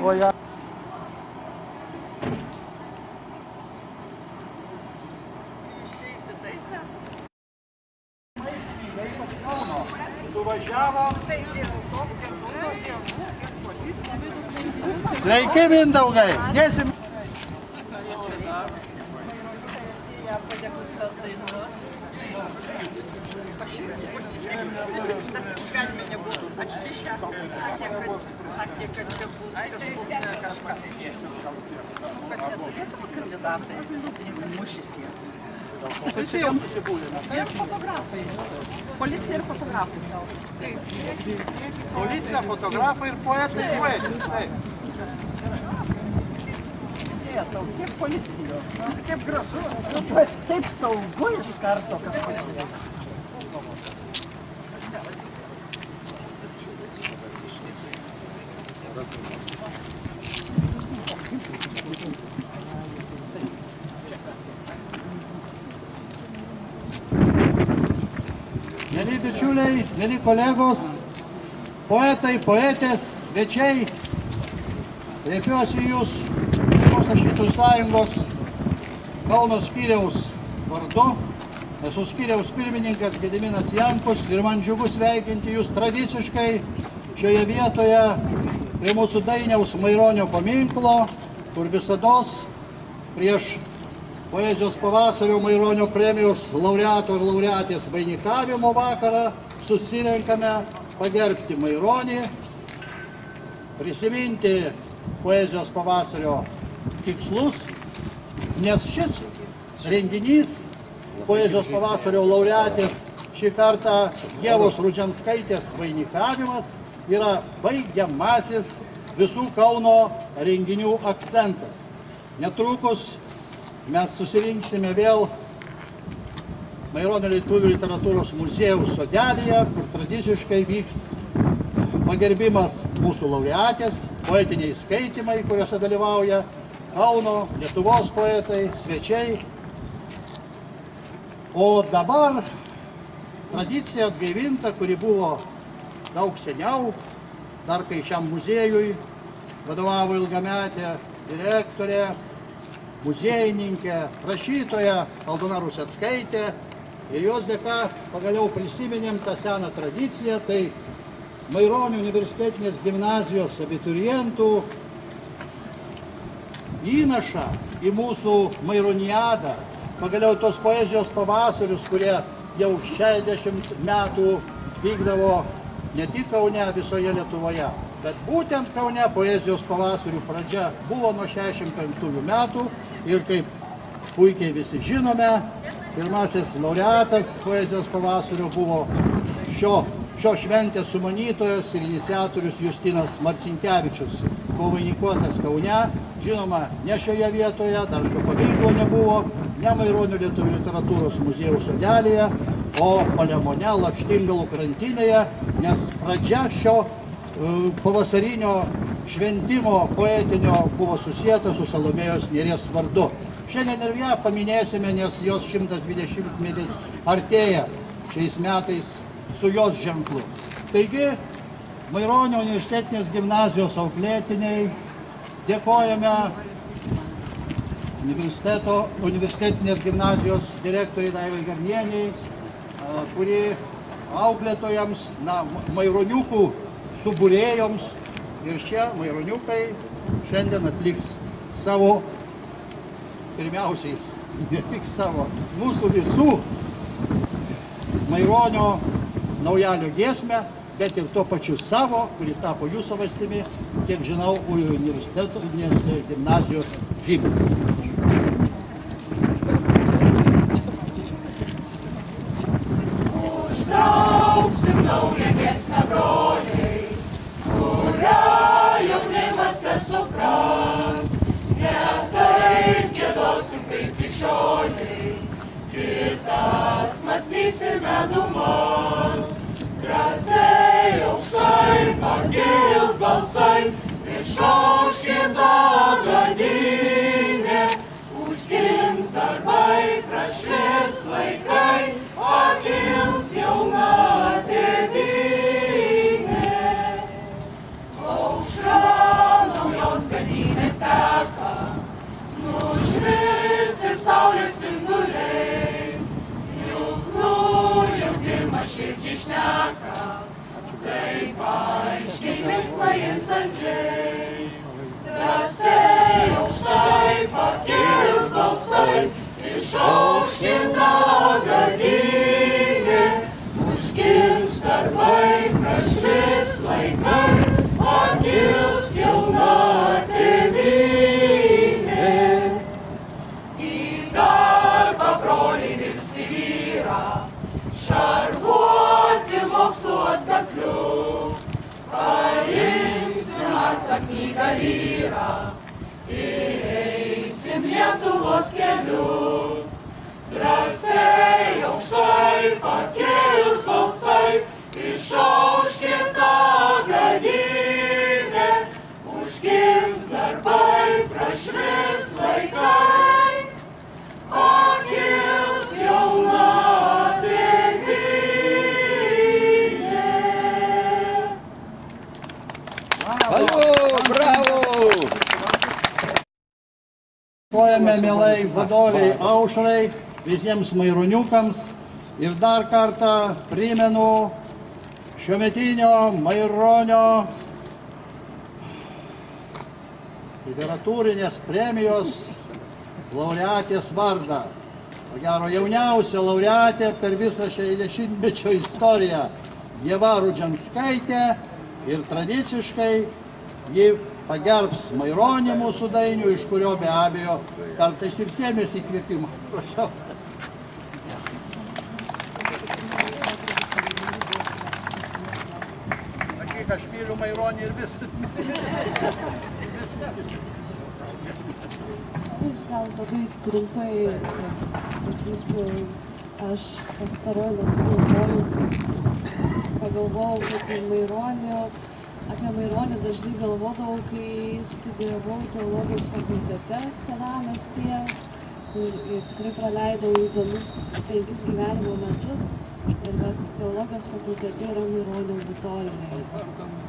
Oi, sveiki, Mindaugai. Dėsim. Sakė, kad čia bus kažkokia kažką. Kad neturėtume kandidatai, jeigu mušys jie. Visi jau susibūrėme. Ir fotografai. Policija ir fotografai. Policija, fotografai ir poetai. Taip. Tau, kiek policijos. Kaip gražu. Taip saugu iš karto kažkodėl. Mėly bičiuliai, mėly kolegos, poetai, poetės, svečiai, kreipiuosi į jūs Lietuvos rašytojų sąjungos Kauno skyriaus vardu. Esu skyriaus pirmininkas Gediminas Jankus ir man džiugu sveikinti jūs tradiciškai šioje vietoje prie mūsų Dainiaus Maironio paminklo, kur visados prieš Poezijos pavasario Maironio premijos laureato ir laureatės vainikavimo vakarą susirenkame pagerbti Maironį, prisiminti Poezijos pavasario tikslus, nes šis renginys Poezijos pavasario laureatės šį kartą Ievos Rudžianskaitės vainikavimas yra baigiamasis visų Kauno renginių akcentas. Netrukus mes susirinksime vėl Maironio lietuvių literatūros muziejaus sodelyje, kur tradiciškai vyks pagerbimas mūsų laureatės, poetiniai skaitymai, kuriuose dalyvauja Kauno, Lietuvos poetai, svečiai. O dabar tradicija atgaivinta, kuri buvo daug seniau, dar kai šiam muziejui vadovavo ilgametė direktorė, muziejininkė, rašytoja Aldona Ruseckaitė, ir jos dėka pagaliau prisiminėm tą seną tradiciją, tai Maironio universitetinės gimnazijos abiturientų įnašą į mūsų Maironiadą, pagaliau tos poezijos pavasarius, kurie jau 60 metų vykdavo ne tik Kaune, visoje Lietuvoje, bet būtent Kaune poezijos pavasarių pradžia buvo nuo 65 metų ir kaip puikiai visi žinome, pirmasis laureatas poezijos pavasario buvo šio šventės sumanytojas ir iniciatorius Justinas Marcinkevičius, vainikuotas Kaune, žinoma, ne šioje vietoje, dar šio paminklo nebuvo, ne Maironio lietuvių literatūros muziejaus sodelyje, o Palemone, Lakštingalų krantinėje, nes pradžia šio pavasarinio šventimo poetinio buvo susijęta su Salomėjos Nėries vardu. Šiandien ir ją paminėsime, nes jos 120-metis artėja šiais metais su jos ženklu. Taigi, Maironio universitetinės gimnazijos auklėtiniai dėkojame universitetinės gimnazijos direktoriai Daivai Garnieniai, kuri auklėtojams, maironiukų subūrėjoms, ir šie maironiukai šiandien atliks savo, pirmiausiais, ne tik savo, mūsų visų Maironio naujalio giesmę, bet ir tuo pačiu savo, kuri tapo jų savastimi, kiek žinau, universitetinės gimnazijos himnas. Užtrauksim naują giesmę, broliai, kurią jaunimas nesupras. Ne taip giedosim kaip iki šioliai, kitas mąstysime numas. Drąsiai aukštai pakils balsai, išauškim tą gadynę. Užgims darbai, prašvis laikai, pakils jauna tėvynė. Aušra naujos gadynės teka, nušvisi saulės spinduliai. Juk nujautimas širdžiai šneka, taip aiškiai linksmai ir saldžiai. Drąsiai aukštai pakils balsai, išauškim tą gadynę. Užgims darbai, prašvis laikai, pakils jauna tėvynė. Į darbą broliai visi vyrą, šarvuoti mokslo atkakliu. Paimsim artą knygą lyrą ir eisim Lietuvos keliu. Drąsiai aukštai pakils balsai, išauškim tą gadynę. Užgims darbai, prašvis laikai, pakils jauna tėvynė. Bravo! Dėkojame mielai vadoviai Aušrai, visiems maironiukams ir dar kartą primenu šiuometinio Maironio literatūrinės premijos laureatės vardą. Ko gero jauniausia laureatė per visą 60-mečio istoriją Ieva Rudžianskaitė ir tradiciškai ji pagerbs Maironį mūsų dainių, iš kurio be abejo kartais ir sėmėsi įkvėpimo. Prašau. Aš myliu Maironį ir visą. Aš gal labai trumpai sakysiu, aš pastaruoju metu pagalvojau, kad apie Maironį dažnai galvodavau, kai studijavau teologijos fakultete Senamiestyje, kur tikrai praleidau įdomius 5 gyvenimo metus. Ir kad teologijos fakultete yra Maironio auditorija.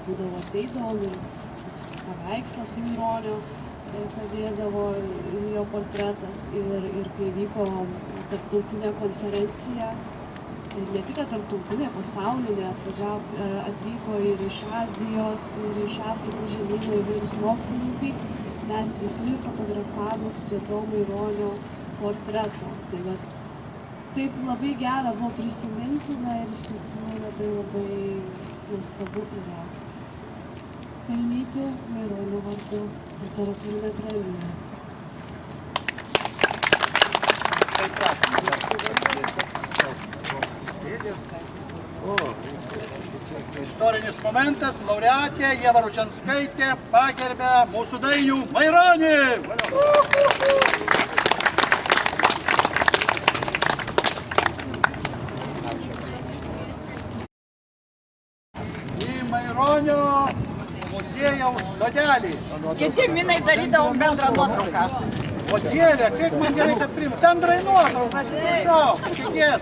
Būdavo ateidavom ir toks paveikslas Maironio kabėdavo jo portretas. Ir kai vyko tarptautinė konferencija, ne tik tarptautinė, pasaulinė, atvyko ir iš Azijos, ir iš Afrikos žemyno įvairūs mokslininkai, mes visi fotografavomės prie to Maironio portreto. Tai vat, taip labai gera buvo prisiminti, ir iš tiesų labai nuostabu yra pelnyti Maironio vardu literatūrinę premiją. Istorinis momentas, laureatė Ieva Rudžianskaitė pagerbė mūsų dainių Maironį. Į Maironio muziejaus sodelį senelį. Gediminai darydavom bendrą nuotrauką. O Dieve, kaip man gerai, kad priimu. Bendrai nuotrauką. Prašau, patikėt.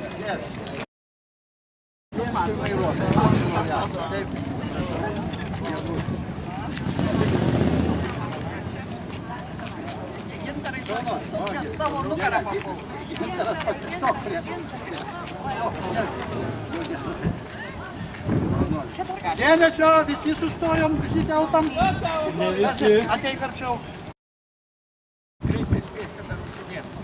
Gintarai pasisukęs tavo nugarą papuls. Gintaras pasistok prie. Dėmesio, visi sustojom, visi telpam. Ne visi. Ateik arčiau. Greitai spėsime rusinėti.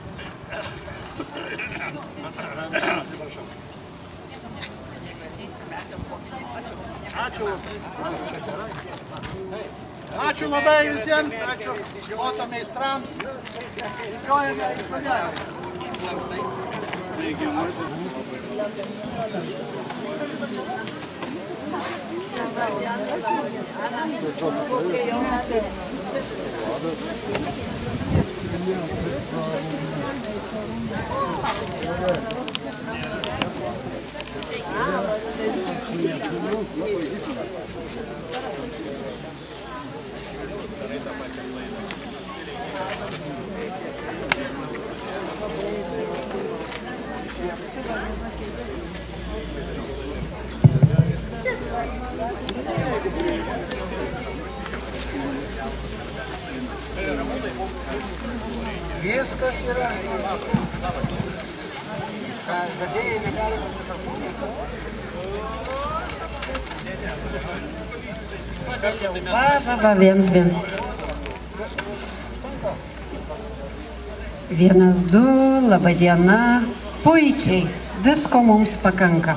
Ačiū. Ačiū labai visiems, ačiū foto meistrams. Dėkojame Viskas yra. Žadėjai negalima Va, viens. 1, 2, laba diena. Puikiai, visko mums pakanka.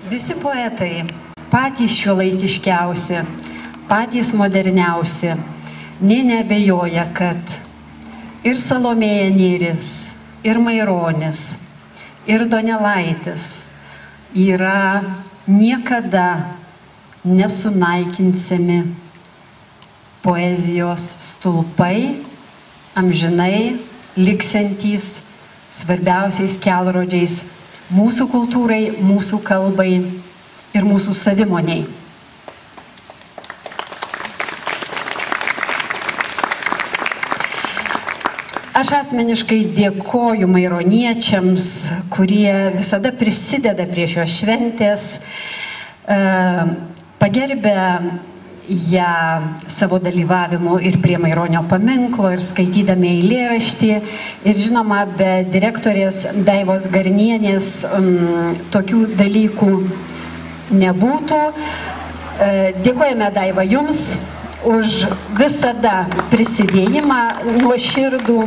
Visi poetai, patys šiuolaikiškiausi, patys moderniausi, nė neabejoja, kad ir Salomėja Nėris, ir Maironis, ir Donelaitis yra niekada nesunaikinsimi poezijos stulpai, amžinai liksiantys svarbiausiais kelrodžiais mūsų kultūrai, mūsų kalbai ir mūsų savimoniai. Aš asmeniškai dėkoju maironiečiams, kurie visada prisideda prie šios šventės, pagerbę ją savo dalyvavimu ir prie Maironio paminklo, ir skaitydami eilėraštį. Ir žinoma, be direktorės Daivos Garnienės tokių dalykų nebūtų. Dėkojame, Daiva, jums už visada prisidėjimą nuoširdų.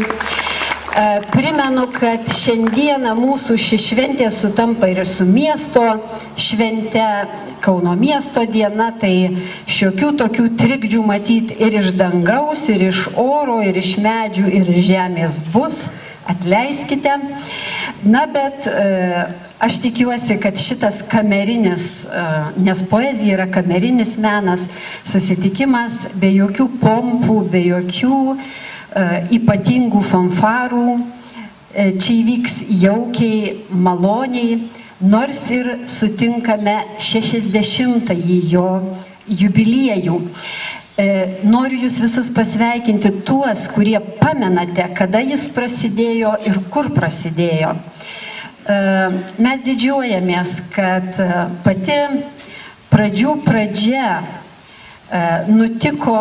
Primenu, kad šiandieną mūsų ši šventė sutampa ir su miesto švente, Kauno miesto diena, tai šiokių tokių trikdžių matyti ir iš dangaus, ir iš oro, ir iš medžių, ir iš žemės bus, atleiskite. Na, bet aš tikiuosi, kad šitas kamerinis, nes poezija yra kamerinis menas, susitikimas be jokių pompų, be jokių ypatingų fanfarų, čia įvyks jaukiai, maloniai, nors ir sutinkame 60-ąjį jo jubiliejų. Noriu jūs visus pasveikinti tuos, kurie pamenate, kada jis prasidėjo ir kur prasidėjo. Mes didžiuojamės, kad pati pradžia nutiko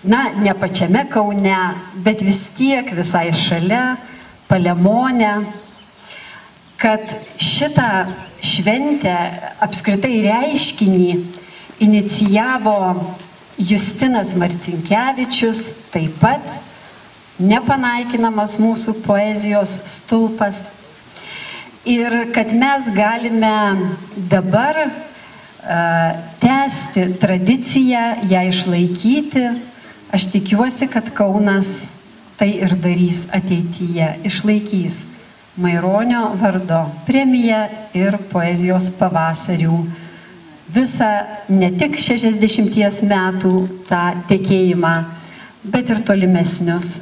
na, ne pačiame Kaune, bet vis tiek visai šalia, Palemone, kad šitą šventę, apskritai reiškinį, inicijavo Justinas Marcinkevičius, taip pat nepanaikinamas mūsų poezijos stulpas. Ir kad mes galime dabar tęsti tradiciją, ją išlaikyti, aš tikiuosi, kad Kaunas tai ir darys ateityje, išlaikys Maironio vardo premiją ir poezijos pavasarių. Visą ne tik 60 metų tą tekėjimą, bet ir tolimesnius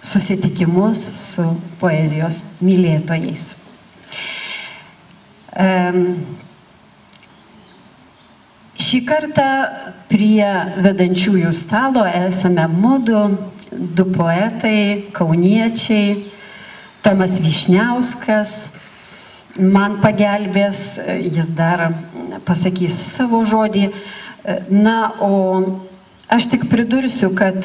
susitikimus su poezijos mylėtojais. Šį kartą prie vedančiųjų stalo esame mudu, du poetai, kauniečiai, Tomas Vyšniauskas, man pagelbės, jis dar pasakys savo žodį. Na, o aš tik pridursiu, kad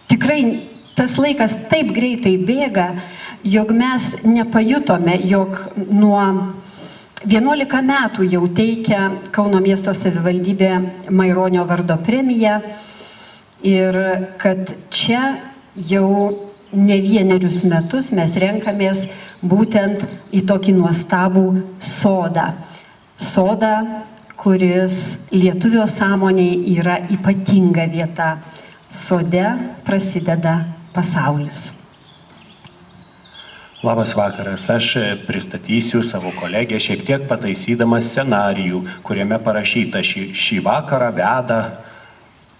tikrai tas laikas taip greitai bėga, jog mes nepajutome, jog nuo 11 metų jau teikia Kauno miesto savivaldybė Maironio vardo premiją ir kad čia jau ne vienerius metus mes renkamės būtent į tokį nuostabų sodą. Sodą, kuris lietuvio sąmonėje yra ypatinga vieta. Sode prasideda pasaulis. Labas vakaras, aš pristatysiu savo kolegę šiek tiek pataisydamas scenarijų, kuriame parašyta šį vakarą veda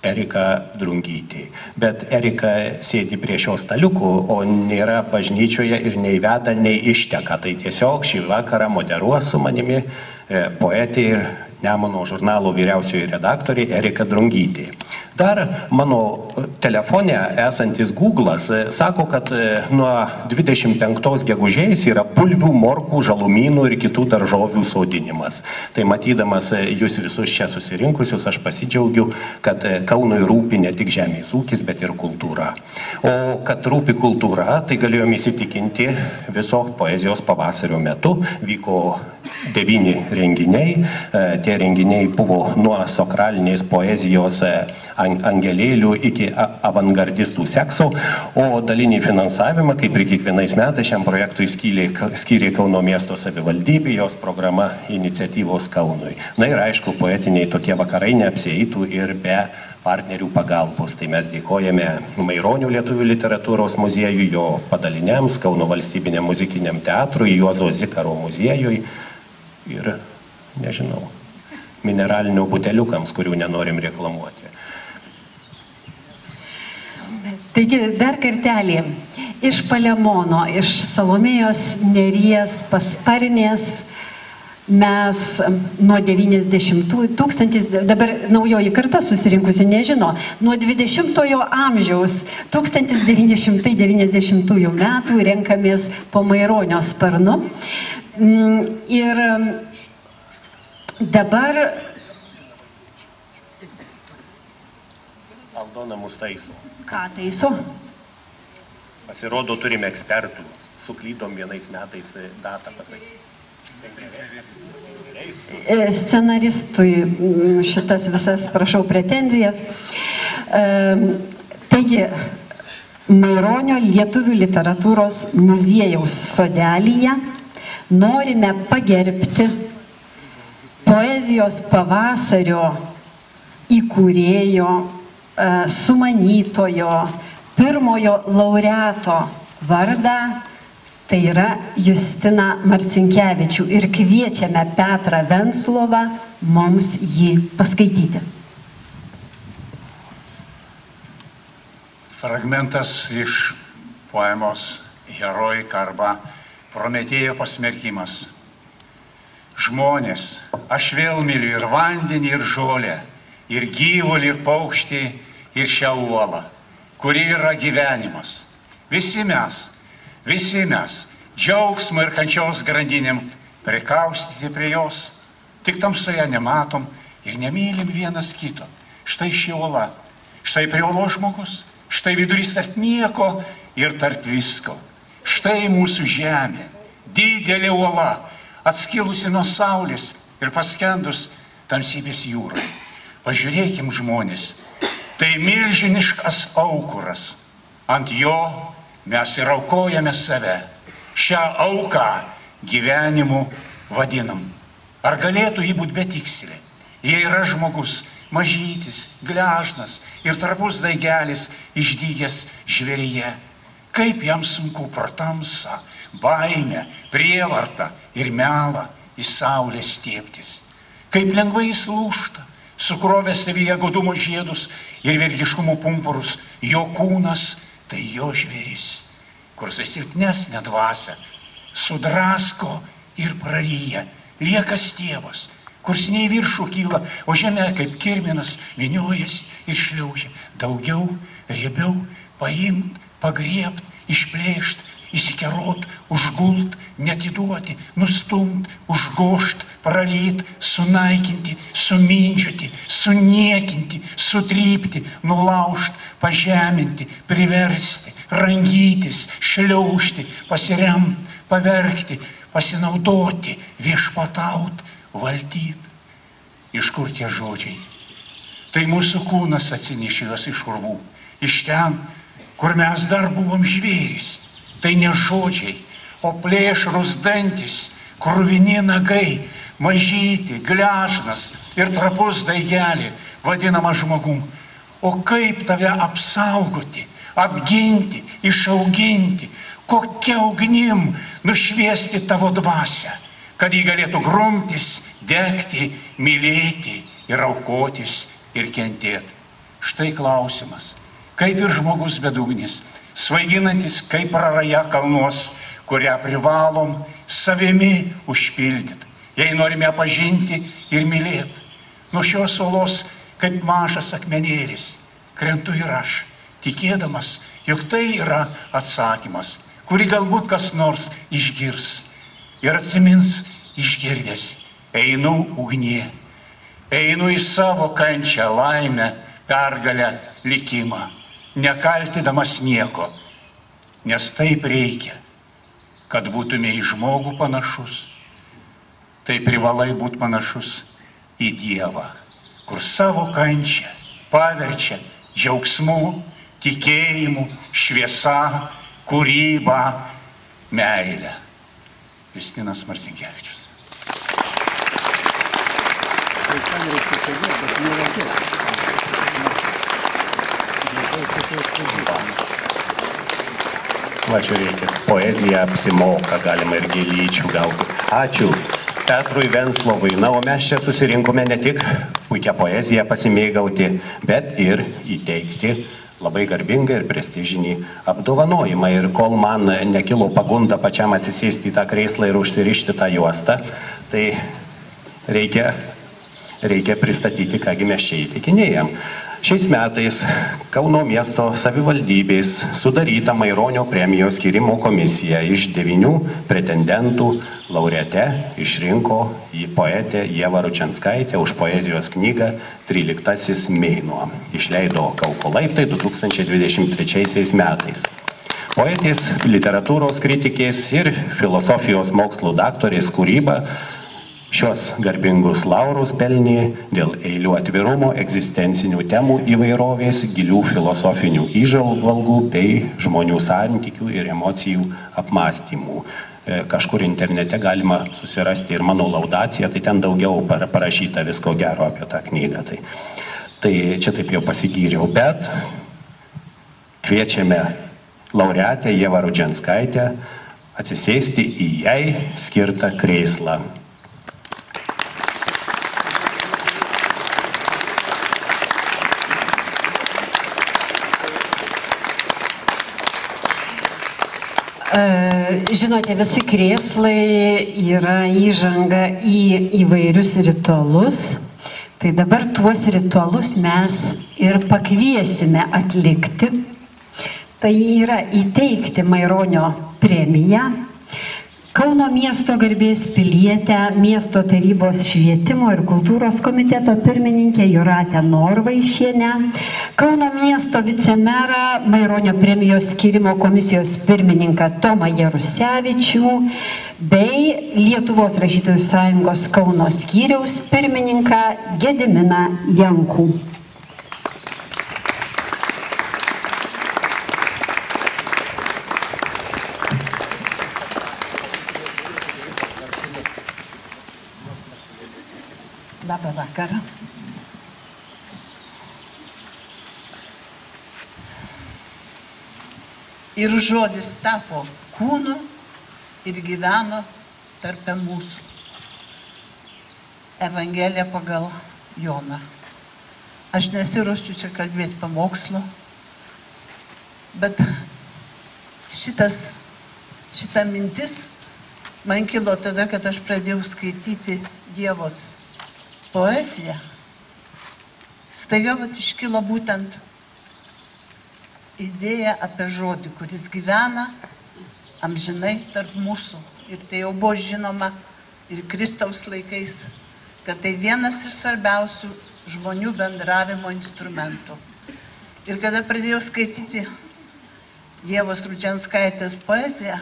Erika Drungytė. Bet Erika sėdi prie šio staliukų, o nėra bažnyčioje ir nei veda, nei išteka. Tai tiesiog šį vakarą moderuos su manimi poetė ir Nemuno žurnalo vyriausioji redaktorė Erika Drungytė. Dar mano telefone esantis Google'as sako, kad nuo 25 gegužės yra bulvių, morkų, žalumynų ir kitų daržovių sodinimas. Tai matydamas jūs visus čia susirinkusius, aš pasidžiaugiu, kad Kaunui rūpi ne tik žemės ūkis, bet ir kultūra. O kad rūpi kultūra, tai galėjom įsitikinti viso poezijos pavasario metu. Vyko 9 renginiai. Tie renginiai buvo nuo sakralinės poezijos angelėlių iki avangardistų sekso, o dalinį finansavimą, kaip ir kiekvienais metais, šiam projektui skyrė Kauno miesto savivaldybė, jos programa Iniciatyvos Kaunui. Na ir aišku, poetiniai tokie vakarai neapsieitų ir be partnerių pagalbos. Tai mes dėkojame Maironio lietuvių literatūros muziejui, jo padaliniams, Kauno valstybiniam muzikiniam teatrui, Juozo Zikaro muziejui ir, nežinau, mineralinio buteliukams, kurių nenorim reklamuoti. Taigi, dar kartelį, iš Palemono, iš Salomėjos Nėries pasparnės mes nuo 90-ųjų, dabar naujoji karta susirinkusi nežino, nuo 20-ojo amžiaus 1990 metų renkamės po Maironio sparnu. Ir dabar Aldona mus taiso. ką taiso? Pasirodo, turime ekspertų. Suklydom vienais metais datą pasakyti. Scenaristui šitas visas, prašau, pretenzijas. Taigi, Maironio lietuvių literatūros muziejaus sodelyje norime pagerbti poezijos pavasario įkūrėjo, sumanytojo, pirmojo laureato vardą, tai yra Justiną Marcinkevičių. Ir kviečiame Petrą Venclovą mums jį paskaityti. Fragmentas iš poemos Herojika arba Prometėjo pasmerkimas. Žmonės, aš vėl myliu ir vandenį, ir žolę, ir gyvulį, ir paukštį, ir šią uolą, kuri yra gyvenimas. Visi mes, džiaugsmo ir kančios grandinėm prikaustyti prie jos, tik tamsoje nematom ir nemylim vienas kito. Štai ši uola, štai prie uolos žmogus, štai vidurys tarp nieko ir tarp visko. Štai mūsų žemė, didelė uola, atskilusi nuo saulės ir paskendus tamsybės jūrai. Pažiūrėkim, žmonės, tai milžiniškas aukuras. Ant jo mes ir aukojame save. Šią auką gyvenimu vadinam. Ar galėtų jį būti betikslė? Jei yra žmogus, mažytis, gležnas ir trapus daigelis išdygęs žvėryje, kaip jam sunku pro tamsą, baimę, prievartą ir melą į saulę stiebtis. Kaip lengvai jis lūžta, sukrovęs savyje godumo žiedus ir vergiškumo pumpurus, jo kūnas tai jo žvėris, kur susilpnesnę dvasią sudrasko ir praryja, lieka stiebas, kurs ne į viršų kyla, o žemė kaip kirminas vyniojasi ir šliaužia. Daugiau, riebiau, paimt, pagriebt, išplėšt, įsikerot, užgult, netiduoti, nustumt, užgošt, praryt, sunaikinti, sumindžioti, suniekinti, sutrypti, nulaužt, pažeminti, priversti, rangytis, šliaužti, pasiremt, paverkti, pasinaudoti, viešpataut, valdyt. Iš kur tie žodžiai? Tai mūsų kūnas atsinešė juos iš urvų, iš ten, kur mes dar buvom žvėrys. Tai ne žodžiai, o plėšrus dantis, kruvini nagai, mažyti, gležnas ir trapus daigelį, vadinama žmogum. O kaip tave apsaugoti, apginti, išauginti, kokia ugnim nušviesti tavo dvasią, kad jį galėtų grumtis, degti, mylėti ir aukotis ir kentėti. Štai klausimas, kaip ir žmogus bedugnis, svaiginantis kaip praraja kalnuos, kurią privalom savimi užpildyti, jei norime pažinti ir mylėti. Nuo šios uolos, kaip mažas akmenėlis, krentu ir aš, tikėdamas, jog tai yra atsakymas, kurį galbūt kas nors išgirs ir atsimins išgirdęs. Einu ugnie, einu į savo kančią, laimę, pergalę, likimą, nekaltydamas nieko, nes taip reikia, kad būtume į žmogų panašus. Tai privalai būti panašus į Dievą, kur savo kančią paverčia džiaugsmu, tikėjimu, šviesa, kūryba, meilė. Justinas Marcinkevičius. Va, žiūrėkit, poezija apsimoka, galima ir gėlyčių gauti. Ačiū Petrui Venslovui. Na, o mes čia susirinkome ne tik puikią poeziją pasimėgauti, bet ir įteikti labai garbingą ir prestižinį apdovanojimą. Ir kol man nekilo pagunda pačiam atsisėsti į tą kreislą ir užsirišti tą juostą, tai reikia pristatyti, kągi mes čia įteikinėjam. Šiais metais Kauno miesto savivaldybės sudaryta Maironio premijos skyrimo komisija iš 9 pretendentų laureate išrinko į poetę Ievą Ručianskaitę už poezijos knygą 13 mėnuo. Išleido Kauko laiptai 2023 metais. Poetės, literatūros kritikės ir filosofijos mokslų daktarės kūryba šios garbingus laurus pelnė dėl eilių atvirumo, egzistencinių temų įvairovės, gilių filosofinių įžvalgų bei žmonių santykių ir emocijų apmąstymų. Kažkur internete galima susirasti ir mano laudaciją, tai ten daugiau parašyta visko gero apie tą knygą. Tai čia taip jau pasigyriau, bet kviečiame laureatę Ievą Ručianskaitę atsisėsti į jai skirtą krėslą. Žinote, visi krėslai yra įžanga į įvairius ritualus. Tai dabar tuos ritualus mes ir pakviesime atlikti. Tai yra įteikti Maironio premiją Kauno miesto garbės pilietę, miesto tarybos švietimo ir kultūros komiteto pirmininkę Jūratę Norvaišienę, Kauno miesto vicemerą, Maironio premijos skyrimo komisijos pirmininką Tomą Jarusevičių bei Lietuvos rašytojų sąjungos Kauno skyriaus pirmininką Gediminą Jankų. Labą vakarą. Ir žodis tapo kūnu ir gyveno tarp mūsų. Evangelija pagal Joną. Aš nesiruošiu čia kalbėti pamokslo, bet šita mintis man kilo tada, kad aš pradėjau skaityti Ievos poeziją. Staiga iškilo būtent idėja apie žodį, kuris gyvena amžinai tarp mūsų. Ir tai jau buvo žinoma ir Kristaus laikais, kad tai vienas iš svarbiausių žmonių bendravimo instrumentų. Ir kada pradėjau skaityti Ievos Rudžianskaitės poeziją,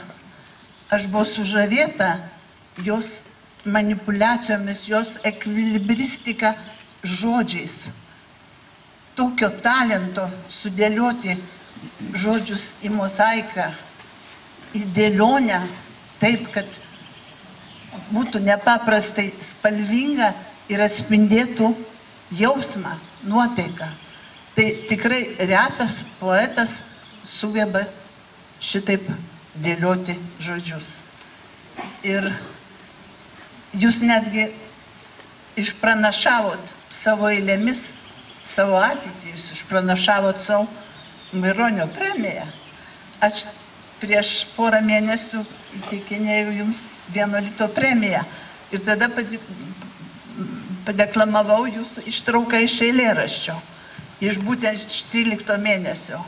aš buvau sužavėta jos manipuliacijomis, jos ekvilibristika žodžiais. Tokio talento sudėlioti žodžius į mozaiką, į dėlionę, taip, kad būtų nepaprastai spalvinga ir atspindėtų jausmą, nuotaiką. Tai tikrai retas poetas sugeba šitaip dėlioti žodžius. Ir jūs netgi išpranašavot savo eilėmis, savo ateitį, jūs išpranašavot savo Maironio premiją. Aš prieš porą mėnesių įteikinėjau jums vienuolito premiją ir tada padeklamavau jūsų ištrauką iš eilėraščio, iš būtent 13 mėnesio.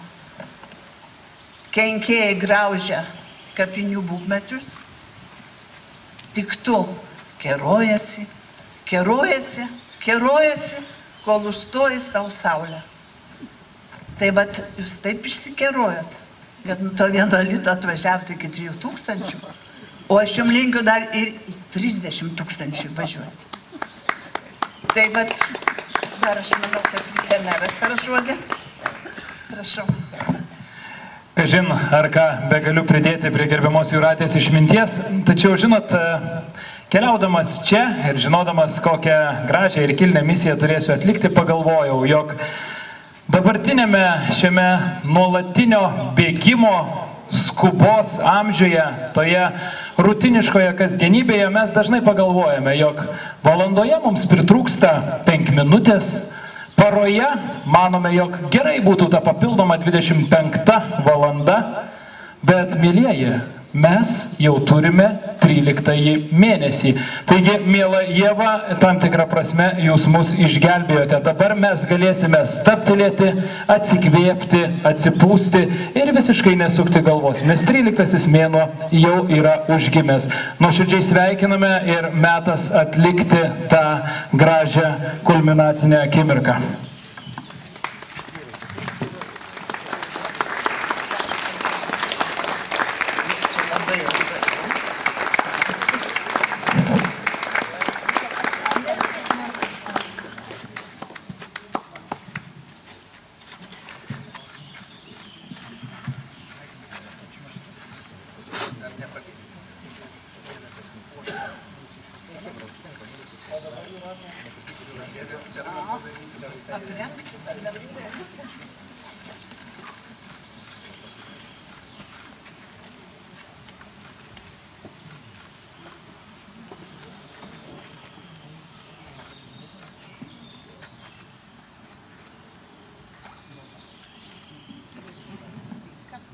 Kenkėjai graužia kapinių būgmetrius, tik tu kerojasi, kerojasi, kerojasi, kol užstoji savo saulę. Tai vat, jūs taip išsikerojot, kad nuo to vienuolito atvažiavote iki 3000, o aš jums linkiu dar ir į 30 000 važiuoti. Tai vat, dar aš manau, kad vicemeras ar žodį. Prašau. Kažin, ar ką begaliu pridėti prie gerbiamos Jūratės išminties, tačiau, žinot, keliaudamas čia ir žinodamas, kokią gražią ir kilnią misiją turėsiu atlikti, pagalvojau, jog dabartinėme šiame nuolatinio bėgimo skubos amžiuje, toje rutiniškoje kasdienybėje mes dažnai pagalvojame, jog valandoje mums pritrūksta 5 minutės, paroje manome, jog gerai būtų ta papildoma 25 valanda, bet, mielieji, mes jau turime 13 mėnesį. Taigi, miela Ieva, tam tikrą prasme jūs mus išgelbėjote. Dabar mes galėsime stabtelėti, atsikvėpti, atsipūsti ir visiškai nesukti galvos, nes 13 mėnuo jau yra užgimęs. Nuoširdžiai sveikiname ir metas atlikti tą gražią kulminacinę akimirką.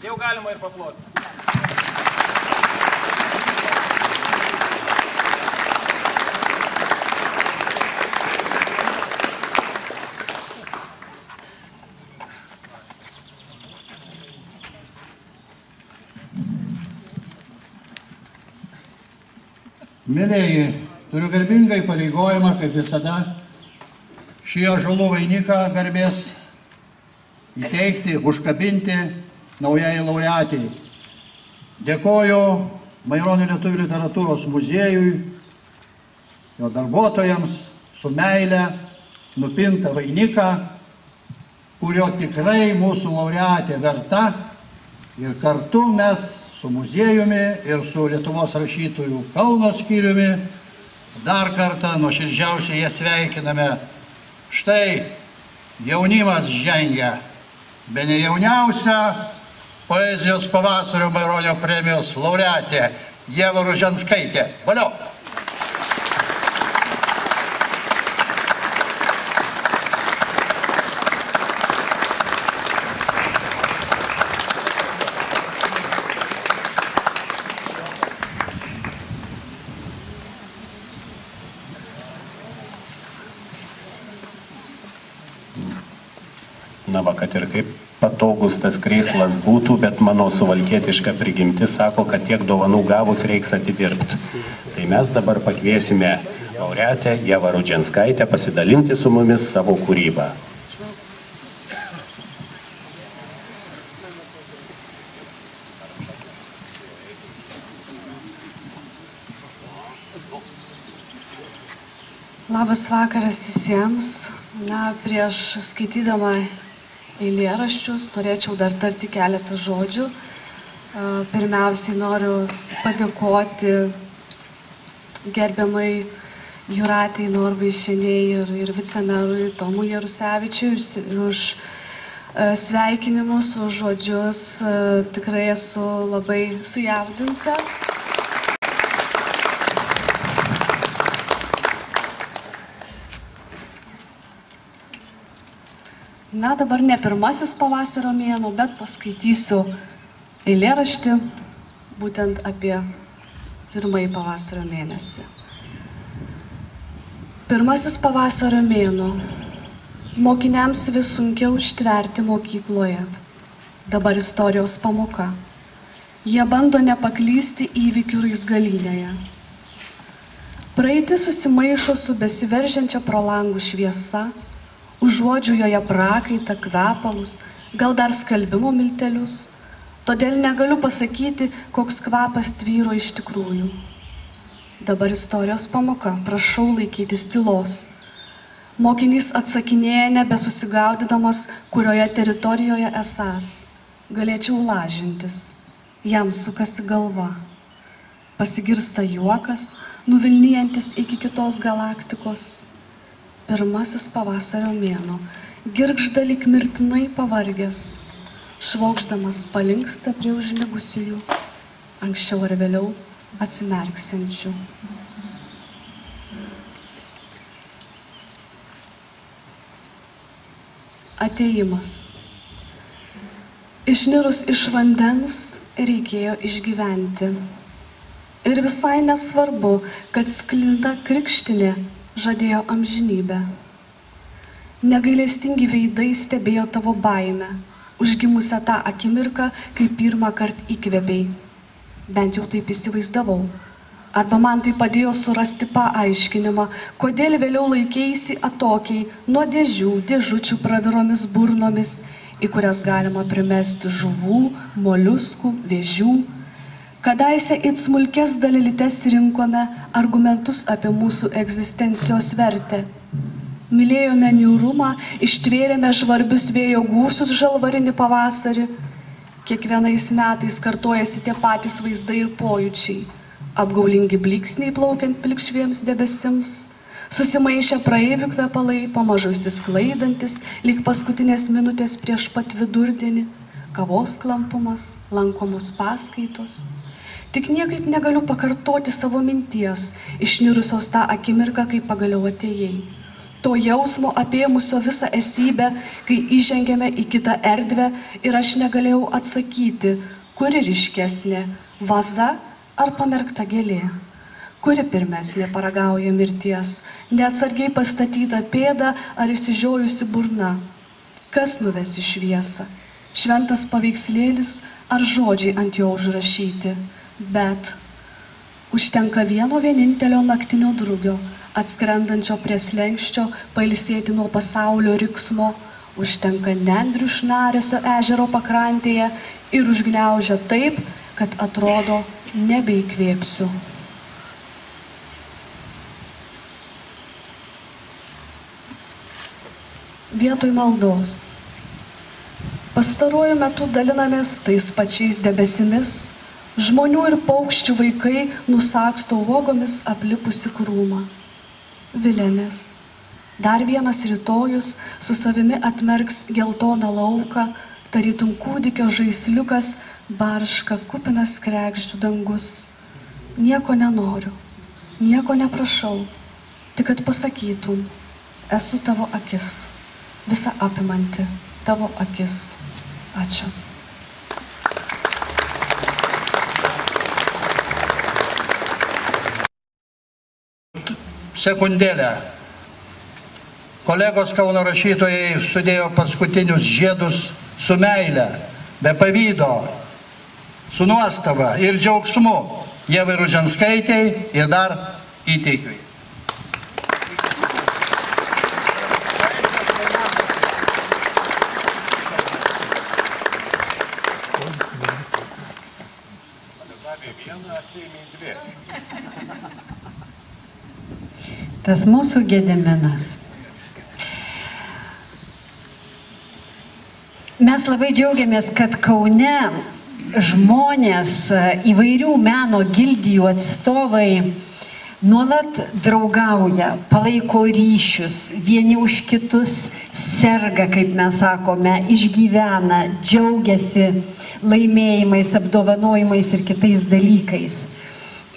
Jau galima ir paploti. Mėlėjai, turiu garbingą įpareigojimą, kaip visada, šį ąžuolų vainiką garbės įteikti, užkabinti naujai laureatei. Dėkoju Maironio lietuvių literatūros muziejui, jo darbuotojams, su meile nupintą vainiką, kurio tikrai mūsų laureatė verta, ir kartu mes su muziejumi ir su Lietuvos rašytojų Kauno skyriumi dar kartą nuoširdžiausiai ją sveikiname. Štai jaunimas žengia, bene jauniausia poezijos pavasario Maironio premijos laureatė Ieva Ruženskaitė. Valio! Na va, kad ir kaip patogus tas krėslas būtų, bet mano suvalkietiška prigimtis sako, kad tiek dovanų gavus reiks atidirbti. Tai mes dabar pakviesime laureatę Ievą Ruženskaitę pasidalinti su mumis savo kūrybą. Labas vakaras visiems. Na, prieš skaitydama eilėraščius norėčiau dar tarti keletą žodžių. Pirmiausiai noriu padėkoti gerbiamai Jūratei Norvaišienei ir vicemerui Tomui Jarusevičiui už sveikinimus, už žodžius. Tikrai esu labai sujaudinta. Na, dabar ne pirmasis pavasario mėnuo, bet paskaitysiu eilėraštį būtent apie pirmąjį pavasario mėnesį. Pirmasis pavasario mėnuo. Mokiniams vis sunkiau ištverti mokykloje. Dabar istorijos pamoka. Jie bando nepaklysti įvykių raizgalynėje. Praeitis susimaišo su besiveržiančia pro langų šviesa, užuodžiu joje prakaitą, kvepalus, gal dar skalbimo miltelius. Todėl negaliu pasakyti, koks kvapas tvyro iš tikrųjų. Dabar istorijos pamoka, prašau laikytis tylos. Mokinys atsakinėja nebesusigaudydamas, kurioje teritorijoje esąs. Galėčiau lažintis. Jam sukasi galva. Pasigirsta juokas, nuvilnijantis iki kitos galaktikos. Pirmasis pavasario mėnuo, girgžda lyg mirtinai pavargęs, švokšdamas palinksta prie užmigusiųjų, anksčiau ar vėliau atsimerksiančių. Atėjimas. Išnirus iš vandens reikėjo išgyventi. Ir visai nesvarbu, kad sklinda krikštinė žadėjo amžinybę. Negailestingi veidai stebėjo tavo baimę, užgimusią tą akimirką, kai pirmą kartą įkvėpei. Bent jau taip įsivaizdavau. Arba man tai padėjo surasti paaiškinimą, kodėl vėliau laikėsi atokiai nuo dėžučių praviromis burnomis, į kurias galima primesti žuvų, moliuskų, vėžių. Kadaise it smulkes dalelytes rinkome argumentus apie mūsų egzistencijos vertę. Mylėjome niūrumą, ištvėrėme žvarbius vėjo gūsius žalvarinį pavasarį. Kiekvienais metais kartojasi tie patys vaizdai ir pojūčiai. Apgaulingi blyksniai plaukiant pilkšviems debesims. Susimaišę praeivių kvepalai, pamažu išsisklaidantis, lyg paskutinės minutės prieš pat vidurdienį. Kavos klampumas, lankomos paskaitos. Tik niekaip negaliu pakartoti savo minties, išnirusios tą akimirką, kai pagaliau atėjai. To jausmo apėmusio visą esybę, kai įžengėme į kitą erdvę ir aš negalėjau atsakyti, kuri ryškesnė, vaza ar pamerkta gėlė. Kuri pirmesnė paragauja mirties, neatsargiai pastatyta pėda ar išsižiojusi burna. Kas nuves į šviesą? Šventas paveikslėlis ar žodžiai ant jo užrašyti? Bet Užtenka vieno vienintelio naktinio drugio, atskrendančio prie slenkščio, pailsėti nuo pasaulio riksmo. Užtenka nendrių šnaresio ežero pakrantėje ir užgniaužia taip, kad atrodo nebeįkvėpsiu. Vietoj maldos. Pastaruoju metu dalinamės tais pačiais debesimis, žmonių ir paukščių vaikai nusaksto uogomis aplipusi krūmą. Vilėmės. Dar vienas rytojus su savimi atmerks geltoną lauką, tarytum kūdikio žaisliukas barška kupinas kregždžių dangus. Nieko nenoriu, nieko neprašau, tik kad pasakytum, esu tavo akis, visa apimanti tavo akis. Ačiū. Sekundėlę. Kolegos Kauno rašytojai sudėjo paskutinius žiedus su meile, be pavydo, su nuostaba ir džiaugsmu Ievai Rudžianskaitei ir dar Įteikiui. Tas mūsų Gediminas. Mes labai džiaugiamės, kad Kaune žmonės, įvairių meno gildijų atstovai nuolat draugauja, palaiko ryšius, vieni už kitus serga, kaip mes sakome, išgyvena, džiaugiasi laimėjimais, apdovanojimais ir kitais dalykais.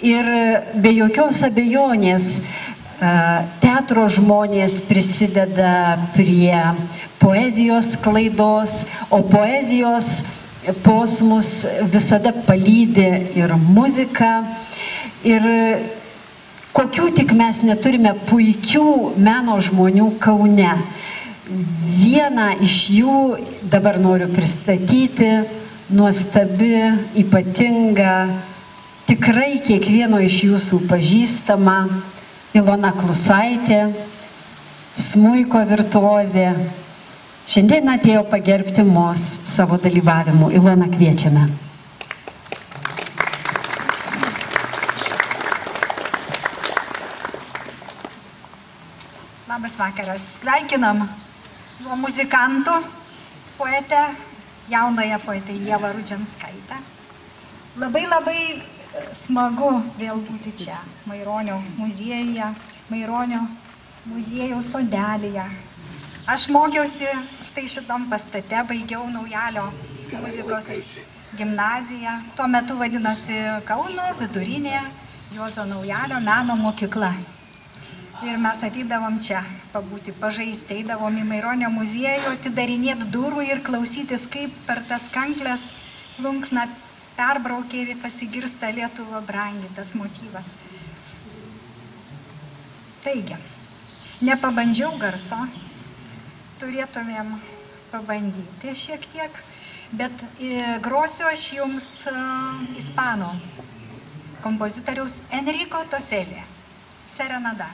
Ir be jokios abejonės teatro žmonės prisideda prie poezijos sklaidos, o poezijos posmus visada palydi ir muzika. Ir kokių tik mes neturime puikių meno žmonių Kaune. Vieną iš jų dabar noriu pristatyti, nuostabi, ypatinga, tikrai kiekvieno iš jūsų pažįstama Ilona Klusaitė, smuiko virtuozė. Šiandien atėjo pagerbti mus savo dalyvavimu. Ilona, kviečiame. Labas vakaras. Sveikinam nuo muzikantų poetę, jaunąją poetę Ievą Rudžianskaitę. Labai smagu vėl būti čia, Maironio muziejuje, Maironio muziejaus sodelyje. Aš mokiausi štai šitam pastate, baigiau Naujalio muzikos gimnaziją. Tuo metu vadinosi Kauno vidurinė Juozo Naujalio meno mokykla. Ir mes ateidavome čia pabūti, pažaisti, eidavom į Maironio muziejų, atidarinėti durų ir klausytis, kaip per tas kanklės plunksną perbraukė ir pasigirsta Lietuva brangi, tas motyvas. Taigi, nepabandžiau garso, turėtumėm pabandyti šiek tiek, bet grosiu aš jums ispanų kompozitoriaus Enrico Toselli, Serenada.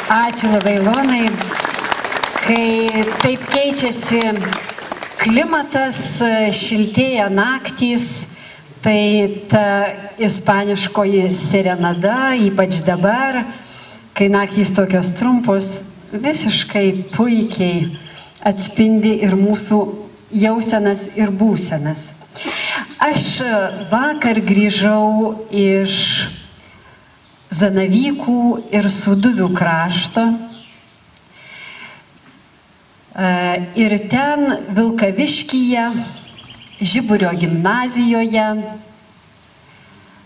Ačiū labai, Ilonai. Kai taip keičiasi klimatas, šiltėja naktys, tai ta ispaniškoji serenada, ypač dabar, kai naktys tokios trumpos, visiškai puikiai atspindi ir mūsų jausenas ir būsenas. Aš vakar grįžau iš Zanavykų ir Sūduvių krašto. Ir ten Vilkaviškyje, Žiburio gimnazijoje,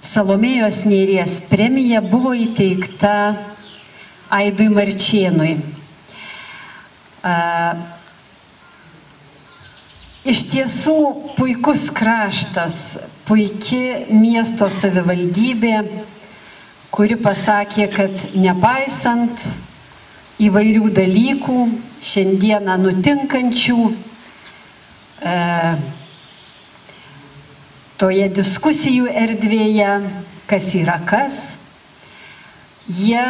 Salomėjos Nėries premija buvo įteikta Aidui Marčėnui. Iš tiesų puikus kraštas, puiki miesto savivaldybė, kuri pasakė, kad nepaisant įvairių dalykų, šiandieną nutinkančių, toje diskusijų erdvėje, kas yra kas, jie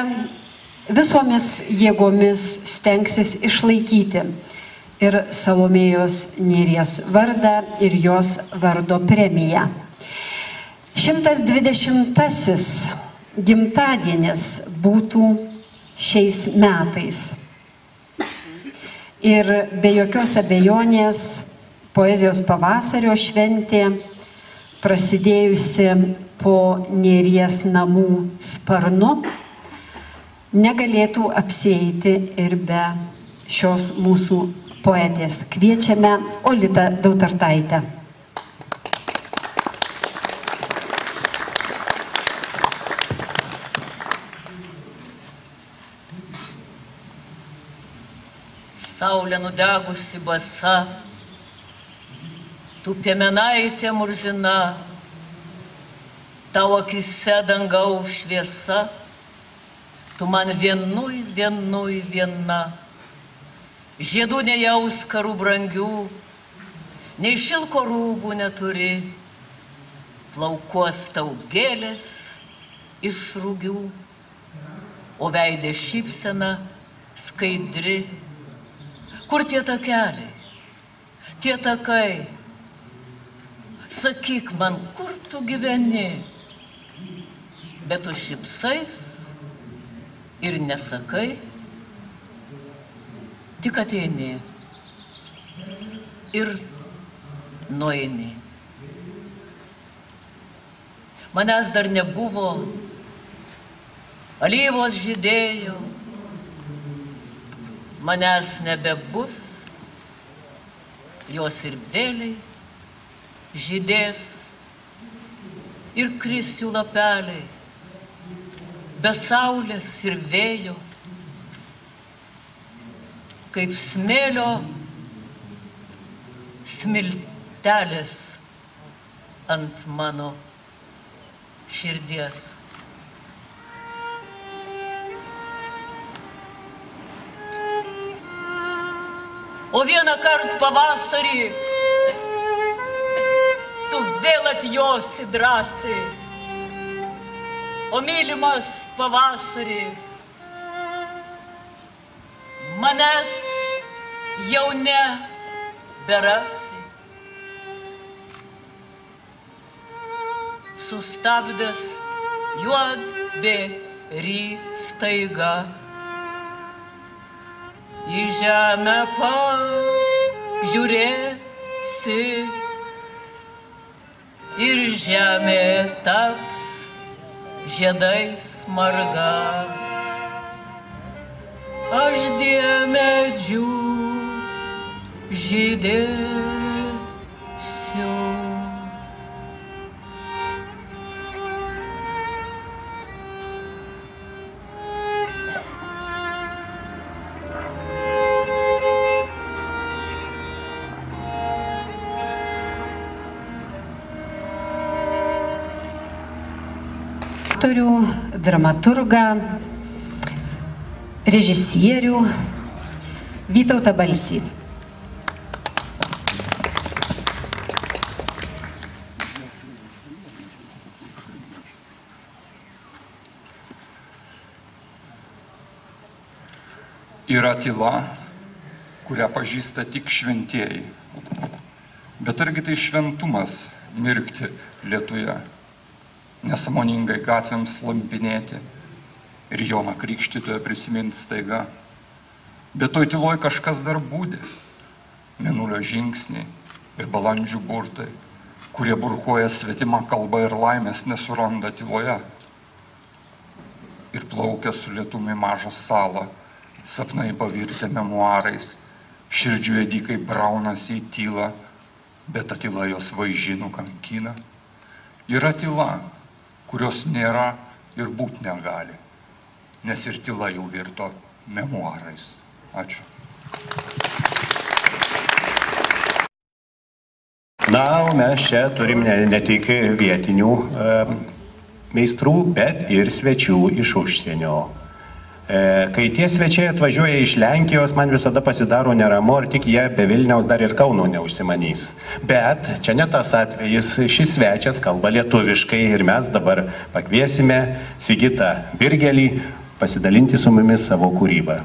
visomis jėgomis stengsis išlaikyti ir Salomėjos Nėries vardą ir jos vardo premiją. 120-asis gimtadienis būtų šiais metais. Ir be jokios abejonės poezijos pavasario šventė, prasidėjusi po Nėries namų sparnu, negalėtų apsieiti ir be šios mūsų poetės. Kviečiame Olitą Dautartaitę. Saulė nudegusi basa, tu piemenaitė murzina, tavo akise dangaus šviesa, tu man vienui viena. Žiedų nejaus karų brangių, nei šilko rūbų neturi, plaukos tau gėlės iš rūgių, o veidė šypsena skaidri. Kur tie takeliai, tie takai? Sakyk man, kur tu gyveni? Bet tu šypsais ir nesakai, tik ateini ir nueini. Manęs dar nebuvo, alyvos žydėjo, manęs nebebus, jos ir vėliai žydės ir kris jų lapeliai, be saulės ir vėjo, kaip smėlio smiltelės ant mano širdies. O vieną kartą pavasarį tu vėl atjosi drąsiai. O mylimas pavasarį, manęs jau neberasi. Sustabdęs juodbėrį staiga, į žemę pažiūrėsi ir žemė taps žiedais marga. Aš diemedžių žydėsiu. Dramaturgą, režisierių Vytautą Balsį. Yra tyla, kurią pažįsta tik šventieji. Bet argi tai šventumas mirkti lietuje, nesąmoningai gatvėms lampinėti ir Joną Krikštytoją prisiminti staiga. Bet toj tyloj kažkas dar būdė. Mėnulio žingsniai ir balandžių burtai, kurie burkuoja svetimą kalbą ir laimės nesuranda tyloje. Ir plaukia su lietumi mažą salą, sapnai pavirtę memuarais, širdžių ėdikai braunasi į tylą, bet ta tyla jos vaižinų kankina. Yra tyla, kurios nėra ir būt negali, nes ir tyla jau virto memuarais. Ačiū. Na, o mes čia turim ne tik vietinių meistrų, bet ir svečių iš užsienio. Kai tie svečiai atvažiuoja iš Lenkijos, man visada pasidaro neramu, ar tik jie be Vilniaus dar ir Kauno neužsimanys. Bet čia ne tas atvejis, šis svečias kalba lietuviškai ir mes dabar pakviesime Sigitą Birgelį pasidalinti su mumis savo kūrybą.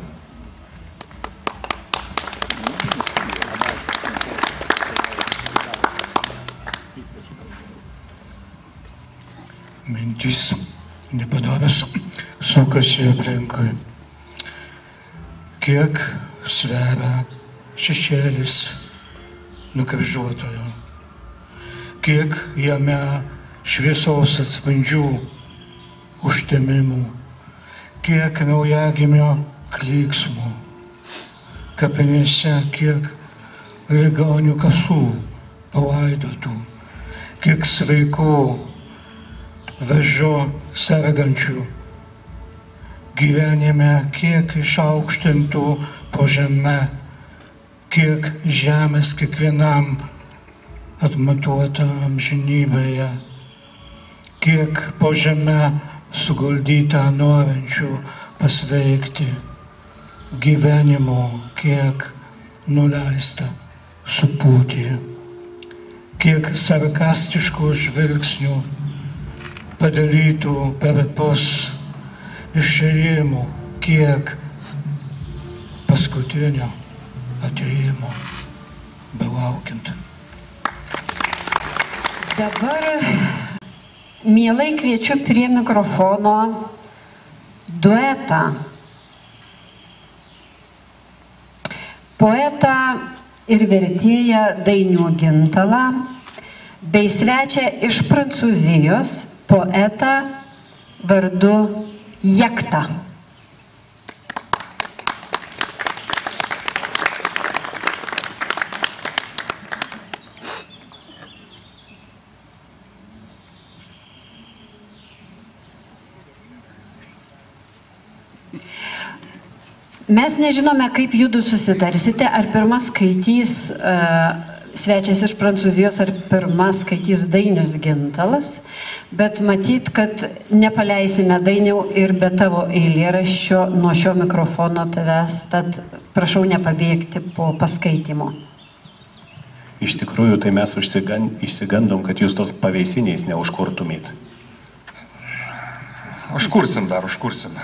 Mintys nepadomios sukasi aplinkui. Kiek sveria šešėlis nukryžiuotojo, kiek jame šviesos atspindžių užtemimų, kiek naujagimio klyksmų, kapinėse kiek ligonių kasų palaidotų, kiek sveikų vežu sergančių, gyvenime kiek išaukštintų po žemę, kiek žemės kiekvienam atmatuota amžinybėje, kiek po žemę suguldyta norinčių pasveikti, gyvenimo kiek nuleista supūti, kiek sarkastiškų žvilgsnių padarytų perpus išėjimų, kiek paskutinio atėjimo belaukiant. Dabar mielai kviečiu prie mikrofono duetą. Poetą ir vertėją Dainių Gintalą bei svečią iš Prancūzijos poetą vardu Jekta. Mes nežinome, kaip judu susitarsite, ar pirmas skaitys svečias iš Prancūzijos, ar pirmas skaitys Dainius Gintalas, bet matyt, kad nepaleisime Dainiau ir be tavo eilėraščio nuo šio mikrofono tavęs, tad prašau nepabėgti po paskaitimo. Iš tikrųjų, tai mes išsigandom, kad jūs tos paveisiniais neužkurtumėt. Užkursim dar, užkursim.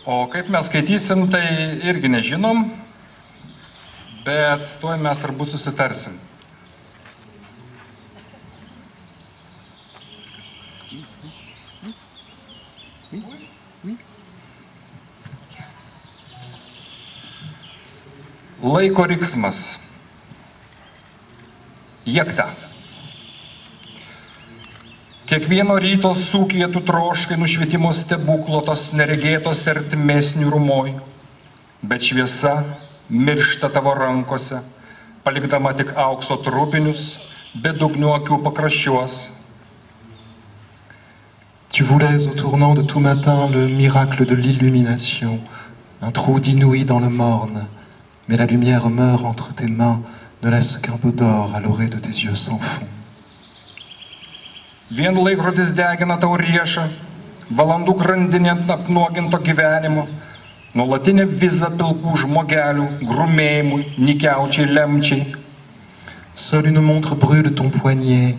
O kaip mes skaitysim, tai irgi nežinom, bet tuoj mes turbūt susitarsim. Laiko riksmas. Jekta. Kiekvieno ryto sūkyje tu troškai nušvietimo stebuklo tos neregėtos ertmės niūrumoj, bet šviesa miršta tavo rankose, palikdama tik aukso trupinius, bedugnių akių pakraščiuos. Tu voulais au tournant de tout matin le miracle de l'illumination, un trou d'inouï dans le morne, mais la lumière meurt entre tes mains, ne laisse qu'un peu d'or à l'orée de tes yeux sans fond. Vien laikrodis degina tau riešą, valandų grandinė apnuoginto gyvenimo, nuolatinė viza pilkų žmogelių, grumėjimui, nikiaučiai, lemčiai. Seule une montre brûle ton poignet,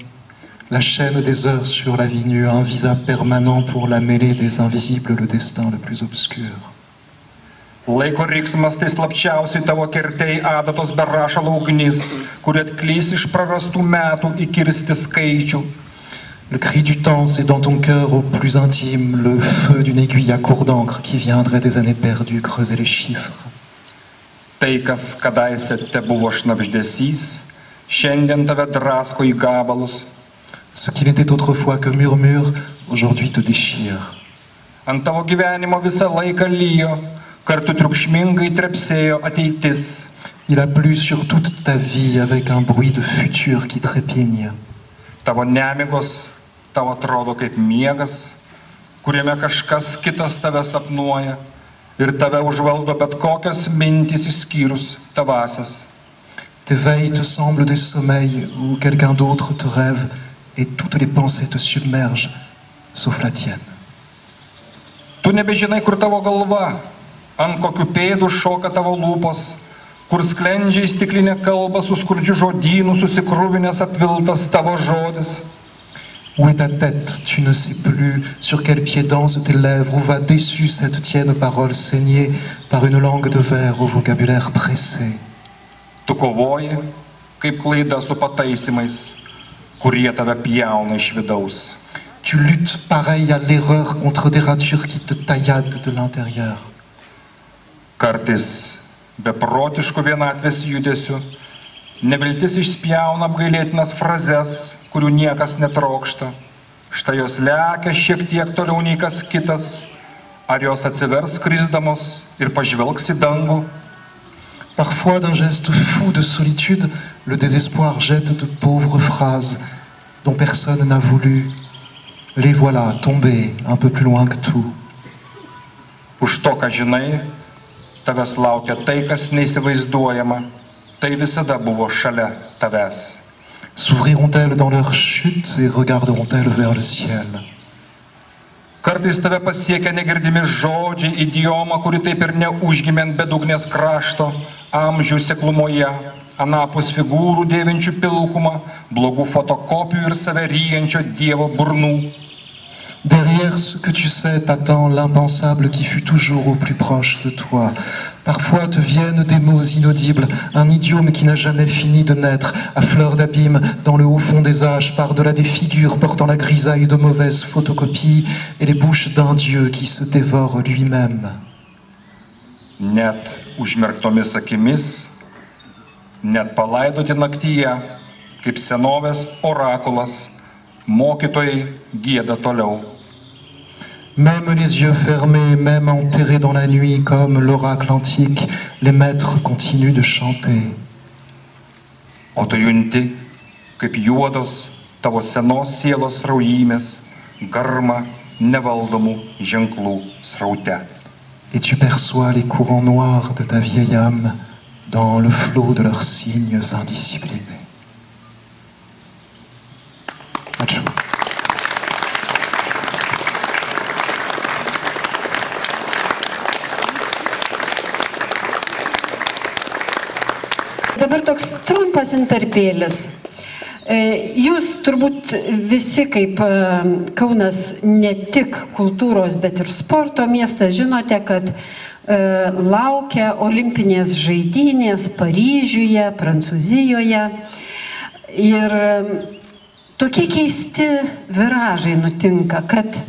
la chaîne des heures sur la vie nue, un visa permanent pour la mêlée des invisibles, le destin le plus obscur. Laiko riksmas tai slapčiausiai tavo kertei adatos berašalo ugnis, kuri atklys iš prarastų metų įkirsti skaičių. Le cri du temps, c'est dans ton cœur au plus intime, le feu d'une aiguille à court d'encre qui viendrait des années perdues creuser les chiffres. Tai, kas kadaise te buvo šnabždesys, šiandien tave drasko į gabalus. Ce qui n'était autrefois que murmure, aujourd'hui te déchire. Ant tavo gyvenimo visą laiką lyjo, kartu triukšmingai trepsėjo ateitis. Il a plu sur toute ta vie avec un bruit de futur qui trépigne. Tavo nemigos, tau atrodo kaip miegas, kuriame kažkas kitas tave sapnuoja ir tave užvaldo bet kokios mintys išskyrus tavasias. Tes veilles te semblent des sommeils où quelqu'un d'autre te rêve et toutes les pensées te submergent, sauf la tienne. Tu nebežinai, kur tavo galva, ant kokių pėdų šoka tavo lūpos, kur sklendžia į stiklinę kalbą su skurdžiu žodynu susikrūvinės apviltas tavo žodis. Où est ta tête? Tu ne sais plus sur quel pied dansent tes lèvres, où va déçue cette tienne parole saignée par une langue de verre au vocabulaire pressé. Tu kovoji, kaip klaida su pataisimais, kurie tave pjauna iš vidaus. Tu luttes pareil à l'erreur contre des ratures qui te tailladent de l'intérieur. Kartais beprotiškų vienatvės judesių, neviltis išspjauna apgailėtinas frazes, kurių niekas netrokšta. Štai jos lekia šiek tiek toliau nei kas kitas, ar jos atsivers krisdamos ir pažvelgs į dangų. Parfois, d'un geste fou de solitude, le désespoir jette de pauvres phrases dont personne n'a voulu. Les voilà tombées un peu plus loin que tout. Už to, ką žinai, tavęs laukia tai, kas neįsivaizduojama, tai visada buvo šalia tavęs. S'ouvriront-elles dans leur chute et regarderont-elles vers le ciel? Kartais tave pasiekia negirdimi žodžiai, idioma, kuri taip ir neužgimė ant bedugnės krašto, amžių seklumoje, anapus figūrų dėvinčių pilkumą, blogų fotokopijų ir save ryjančio Dievo burnų. Derrière ce que tu sais t'attend l'impensable qui fut toujours au plus proche de toi. Parfois te viennent des mots inaudibles, un idiome qui n'a jamais fini de naître, à fleur d'abîme, dans le haut fond des âges, par-delà des figures portant la grisaille de mauvaises photocopies et les bouches d'un Dieu qui se dévore lui-même. Net užmerktomis akimis, net palaidoti naktyje, kaip senovės orakulas, mokytojai gieda toliau. Même les yeux fermés, même enterrés dans la nuit comme l'oracle antique, les maîtres continuent de chanter. O tu junti, kaip juodos tavo senos sielos raujymės, garma nevaldomų ženklų sraute. Et tu perçois les courants noirs de ta vieille âme dans le flot de leurs signes indisciplinés. Ačiū. Dabar toks trumpas interpėlis. Jūs turbūt visi kaip Kaunas ne tik kultūros, bet ir sporto miestas žinote, kad laukia olimpinės žaidynės Paryžiuje, Prancūzijoje. Ir tokie keisti viražai nutinka, kad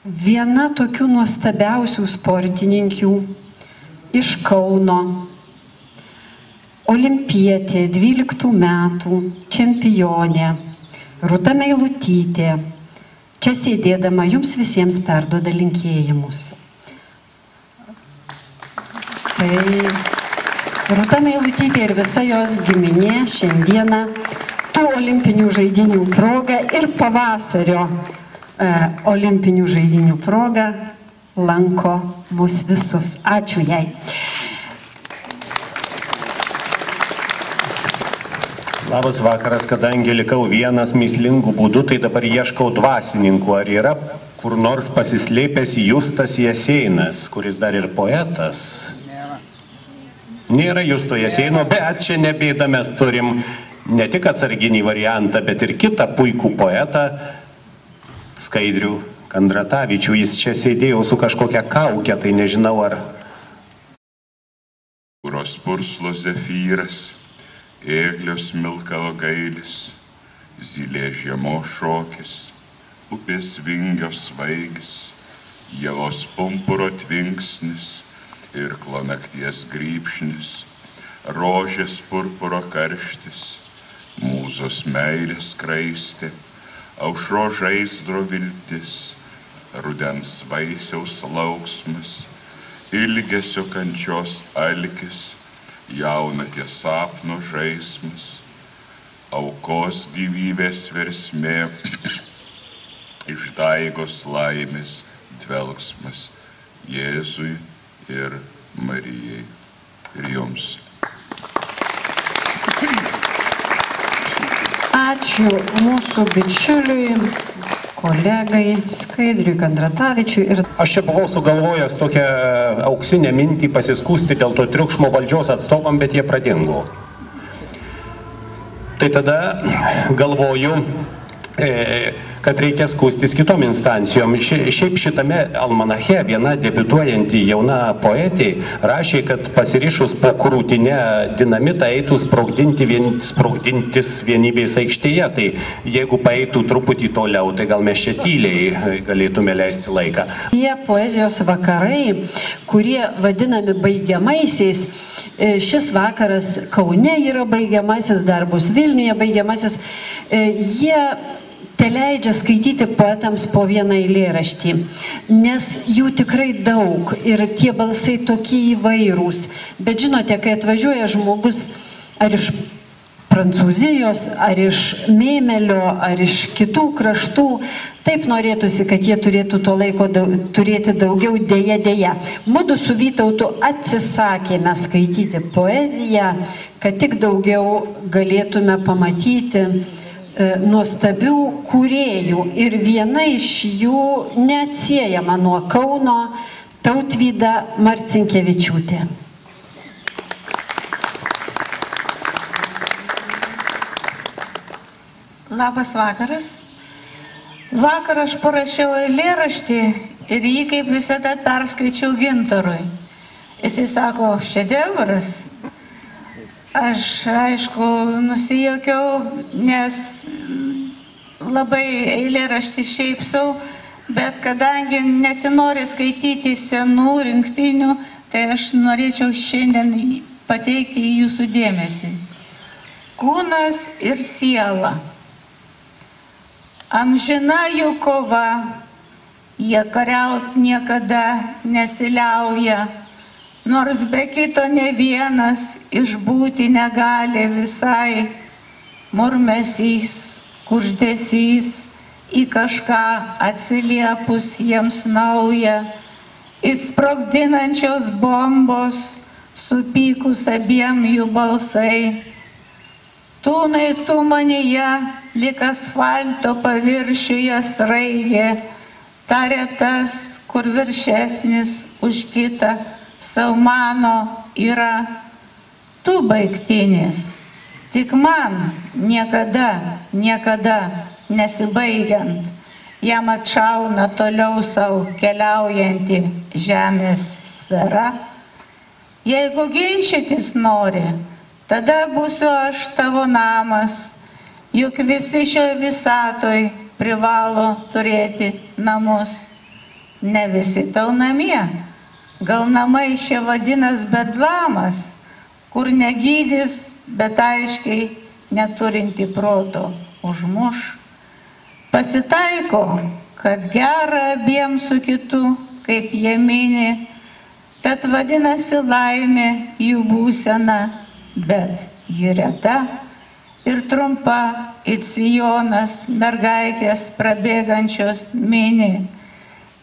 viena tokių nuostabiausių sportininkių iš Kauno, olimpietė, 12 metų, čempionė, Rūta Meilutytė, čia sėdėdama jums visiems perduoda linkėjimus. Tai Rūta Meilutytė ir visa jos giminė šiandieną tų olimpinių žaidynių proga ir pavasario olimpinių žaidynių proga lanko mus visus. Ačiū jai. Labas vakaras, kadangi likau vienas mįslingų būdų, tai dabar ieškau dvasininkų. Ar yra kur nors pasislėpęs Justas Jasėnas, kuris dar ir poetas? Nėra Justo Jasėno, bet čia nebėda, mes turim ne tik atsarginį variantą, bet ir kitą puikų poetą, Skaidrių Kandratavičių, jis čia sėdėjo su kažkokia kaukė, tai nežinau ar... Kuros purslo zefyras, ėglios milkalo gailis, zylė žiemos šokis, upės vingios svaigis, javos pumpuro tvinksnis, irklo nakties grybšnis, rožės purpuro karštis, mūzos meilės kraistė, aušro žaizdro viltis, rudens vaisiaus lauksmas, ilgesio kančios alkis, jaunaties sapno žaismas, aukos gyvybės versmė, išdaigos laimės dvelgsmas Jėzui ir Marijai ir jums. Ačiū mūsų bičiuliui, kolegai Skaidriui Kandratavičiui. Aš čia buvau sugalvojęs tokią auksinę mintį pasiskųsti dėl to triukšmo valdžios atstovam, bet jie pradingo. Tai tada galvoju, kad reikia skųstis kitom instancijom. Šiaip šitame almanache viena debiutuojanti jauna poetė rašė, kad pasirišus po krūtinę dinamitą eitų sprogdintis vienybės aikštėje. Tai jeigu paeitų truputį toliau, tai gal mes čia tyliai galėtume leisti laiką. Tie poezijos vakarai, kurie vadinami baigiamaisiais, šis vakaras Kaune yra baigiamasis, dar bus Vilniuje baigiamasis, jie teleidžia skaityti poetams po vieną eilėraštį, nes jų tikrai daug ir tie balsai tokie įvairūs. Bet žinote, kai atvažiuoja žmogus ar iš Prancūzijos, ar iš Mėmelio, ar iš kitų kraštų, taip norėtųsi, kad jie turėtų to laiko turėti daugiau, dėja. Mudu su Vytautu atsisakėme skaityti poeziją, kad tik daugiau galėtume pamatyti nuostabių kūrėjų ir viena iš jų neatsiejama nuo Kauno, Tautvyda Marcinkevičiūtė. Labas vakaras. Vakar aš parašiau eilėraštį ir jį kaip visada perskaičiau Gintarui. Jisai sako, šedevras. Aš, aišku, nusijuokiau, nes labai eilėraštį šiaip sau, bet kadangi nesinori skaityti senų rinktinių, tai aš norėčiau šiandien pateikti jūsų dėmesį. Kūnas ir siela. Amžina jų kova, jie kariaut niekada nesiliauja, nors be kito ne vienas išbūti negali visai. Murmesys, kuždesys, į kažką atsiliepus jiems nauja, įsprogdinančios bombos, supykus abiem jų balsai. Tūnai tu manyje, lyg asfalto paviršiuje sraigė, tarė tas, kur viršesnis už kitą, sau mano yra, tu baigtinis, tik man niekada, niekada nesibaigiant, jam atšauna toliau sau keliaujanti žemės sfera. Jeigu ginčytis nori, tada būsiu aš tavo namas, juk visi šioje visatoj privalo turėti namus. Ne visi tau namie. Gal namai šie vadinas bedlamas, kur negydys, bet aiškiai neturinti proto užmuš. Pasitaiko, kad gera abiem su kitu, kaip jie mini, tad vadinasi laimė jų būsena, bet ji reta ir trumpa, it sijonas mergaitės prabėgančios mini.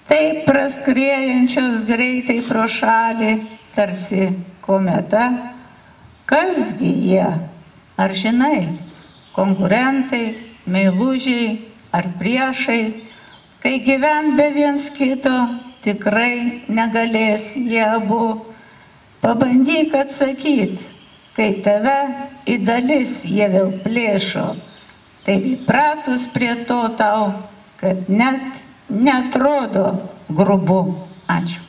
Taip praskriejančios greitai pro šalį, tarsi kometa. Kasgi jie, ar žinai, konkurentai, meilužiai ar priešai, kai gyvent be viens kito tikrai negalės jie abu. Pabandyk atsakyt, kai tave į dalis jie vėl plėšo, taip įpratus prie to tau, kad net netrodo grubu. Ačiū.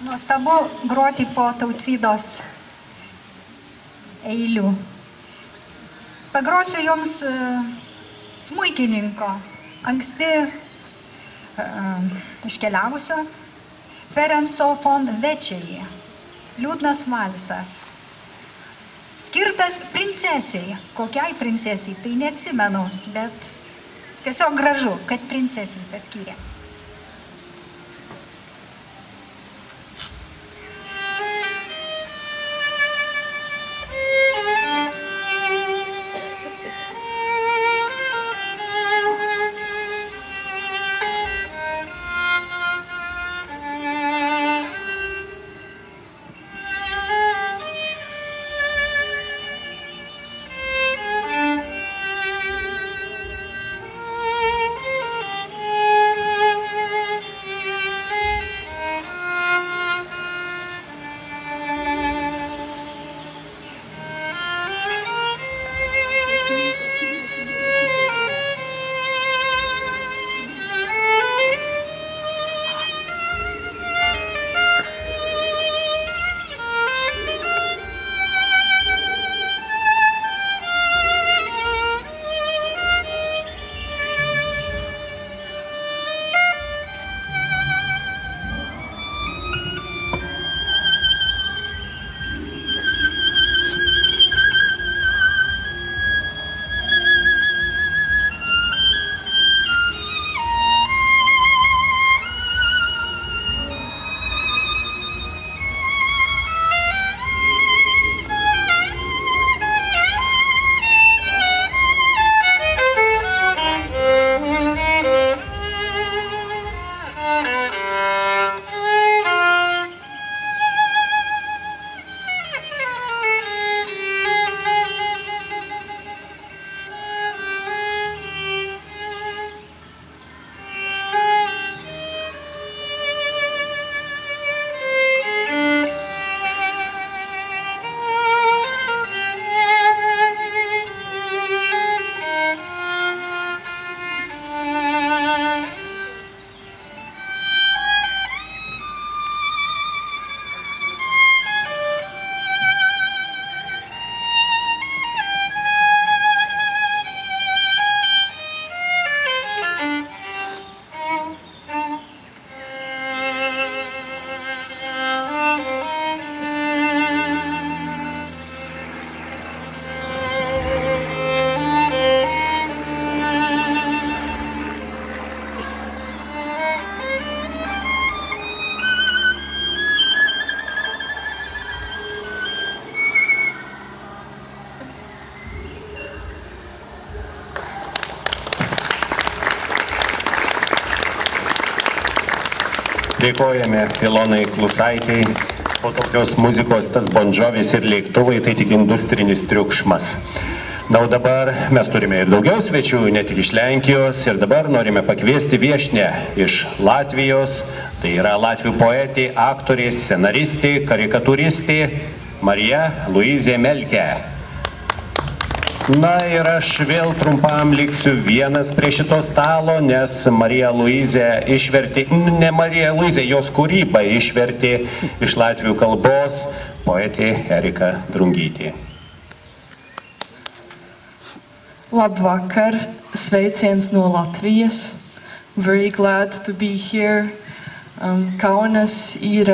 Nuostabu groti po Tautvydos eilių. Pagrosiu jums smuikininko, anksti iškeliavusio Ferenco von Večėje. Liūdnas valsas. Skirtas princesiai. Kokiai princesiai? Tai neatsimenu, bet tiesiog gražu, kad princesiai paskyrė. Dėkojame Ilonai Klusaitei. Po tokios muzikos tas Bon Jovis ir lėktuvai tai tik industrinis triukšmas. Na, o dabar mes turime ir daugiau svečių, ne tik iš Lenkijos, ir dabar norime pakviesti viešnią iš Latvijos. Tai yra latvių poetė, aktorė, scenaristė, karikatūristė Marija Luizė Melke. Na ir aš vėl trumpam liksiu vienas prie šito stalo, nes Marija Luizė išvertė, ne Marija Luizė, jos kūrybą išvertė iš latvių kalbos poetė Erika Drungytė. Labvakar, sveiciens no Latvijas. Very glad to be here. Kaunas ir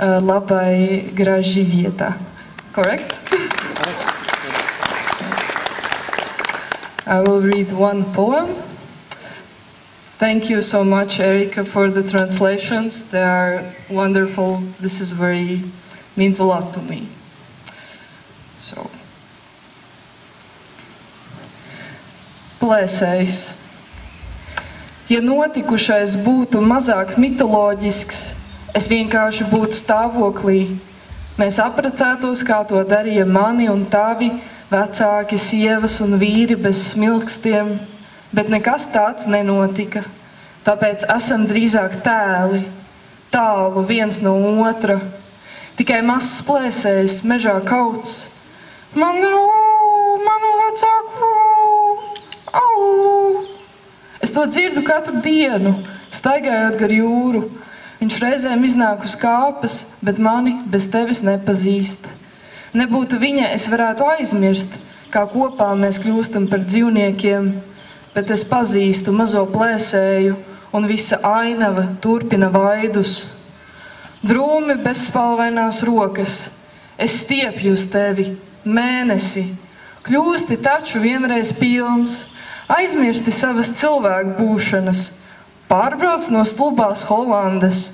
labai graži vieta. Correct? I will read one poem. Thank you so much, Erika, for the translations. They are wonderful. This is means a lot to me. So, plēsējs. Ja notikušais būtu mazāk mitoloģisks, es vienkārši būtu stāvoklī. Mēs apprecētos, kā to darīja mani un tavi vecāki, sievas un vīri bez smilkstiem, Bet nekas tāds nenotika, tāpēc esam drīzāk tēli, tālu viens no otra. Tikai mazs plēsējs mežā kauts. Manu vecāku! Au! Es to dzirdu katru dienu, staigājot gar jūru. Viņš reizēm iznāk uz kāpes, bet mani bez tevis nepazīst. Nebūtu viņa, es varētu aizmirst, kā kopā mēs kļūstam par dzīvniekiem, bet es pazīstu mazo plēsēju, un visa ainava turpina vaidus. Drūmi bezspalvainās rokas, es stiepju uz tevi, mēnesi, kļūsti taču vienreiz pilns, aizmirsti savas cilvēku būšanas, pārbrauc no stulbās Holandes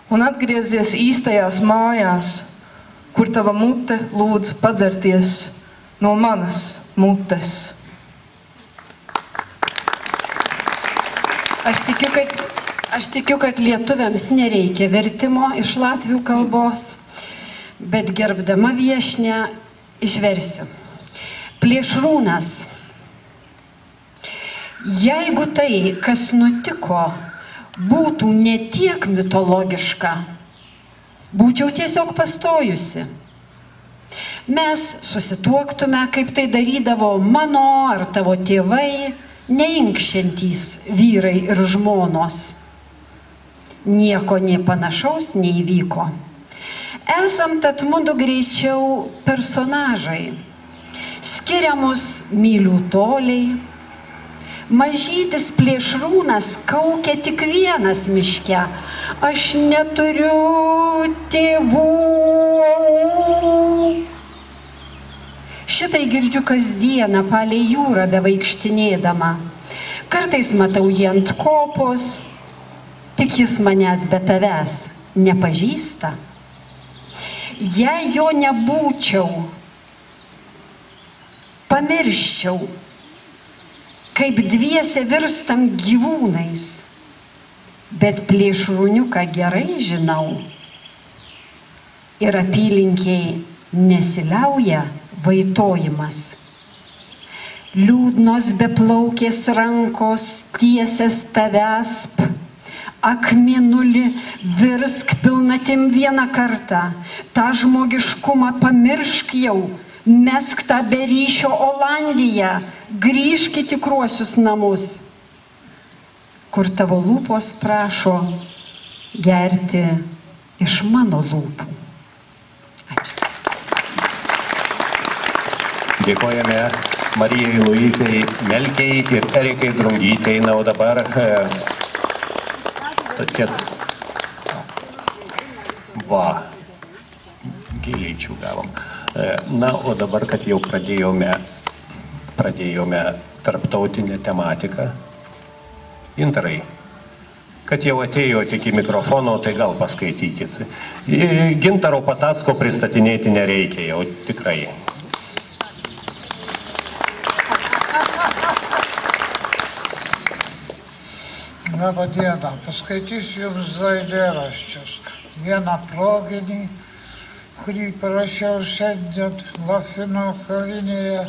un atgriezies īstajās mājās, kur tava mute lūdz padzerties no manas mutes. Aš tikiu, kad lietuviams nereikia vertimo iš latvių kalbos, bet gerbdama viešnę išversiu. Plėšrūnas. Jeigu tai, kas nutiko, būtų ne tiek mitologiška, būčiau tiesiog pastojusi. Mes susituoktume, kaip tai darydavo mano ar tavo tėvai, neinkščiantys vyrai ir žmonos. Nieko nei panašaus neįvyko. Esam tad mudu greičiau personažai. Skiriamus mylių toliai. Mažytis plėšrūnas kaukia tik vienas miške. Aš neturiu tėvų. Šitai girdžiu kasdieną palei jūrą bevaikštinėdama. Kartais matau jį ant kopos, tik jis manęs be tavęs nepažįsta. Jei jo nebūčiau, pamirščiau, kaip dviese virstam gyvūnais, bet plėšrūniuką gerai žinau ir apylinkiai nesiliauja vaitojimas. Liūdnos beplaukės rankos tiesės tavęsp, akmenuli virsk pilnatim vieną kartą, tą žmogiškumą pamiršk jau, mesk tą beryšio Olandiją, grįžk į tikruosius namus, kur tavo lūpos prašo gerti iš mano lūpų. Dėkojame Marijai Luizai Melkiai ir Erikai Drungytei. Na, o dabar gėlyčių gavom. Na, o dabar, kad jau pradėjome tarptautinę tematiką. Gintarai, kad jau atėjo tik į mikrofono, tai gal paskaitykit. Gintaro Patacko pristatinėti nereikia jau tikrai. Labą dieną, paskaitysiu jums eilėraščius. Vieną proginį, kurį parašiau šiandien Lafino kavinėje,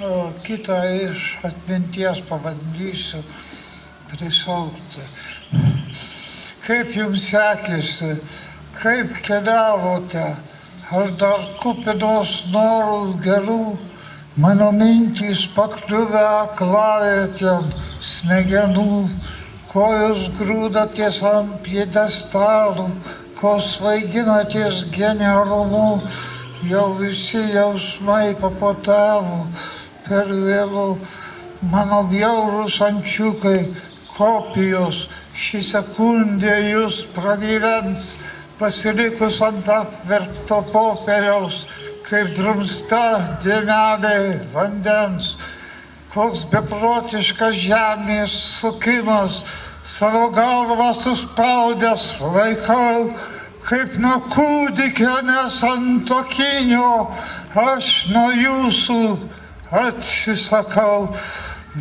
o kitą iš atminties pabandysiu prišaukti. Kaip jums sekėsi, kaip keliavote, ar dar kupinos norų gerų, mano mintys pakliuvę aklavietėm smegenų, kojos grūdatės ant pjedestalų, ko svaiginatės genialumu, jau visi jausmai papotavo per vėlų. Mano bjaurūs ančiukai, kopijos, šį sekundę jūs pragyvens, pasilikus ant apverkto popieriaus, kaip drumsta dėmelė vandens. Koks beprotiškas žemės sukimas, savo galvą suspaudęs laikau, kaip nuo kūdikio nesantuokinio, aš nuo jūsų atsisakau.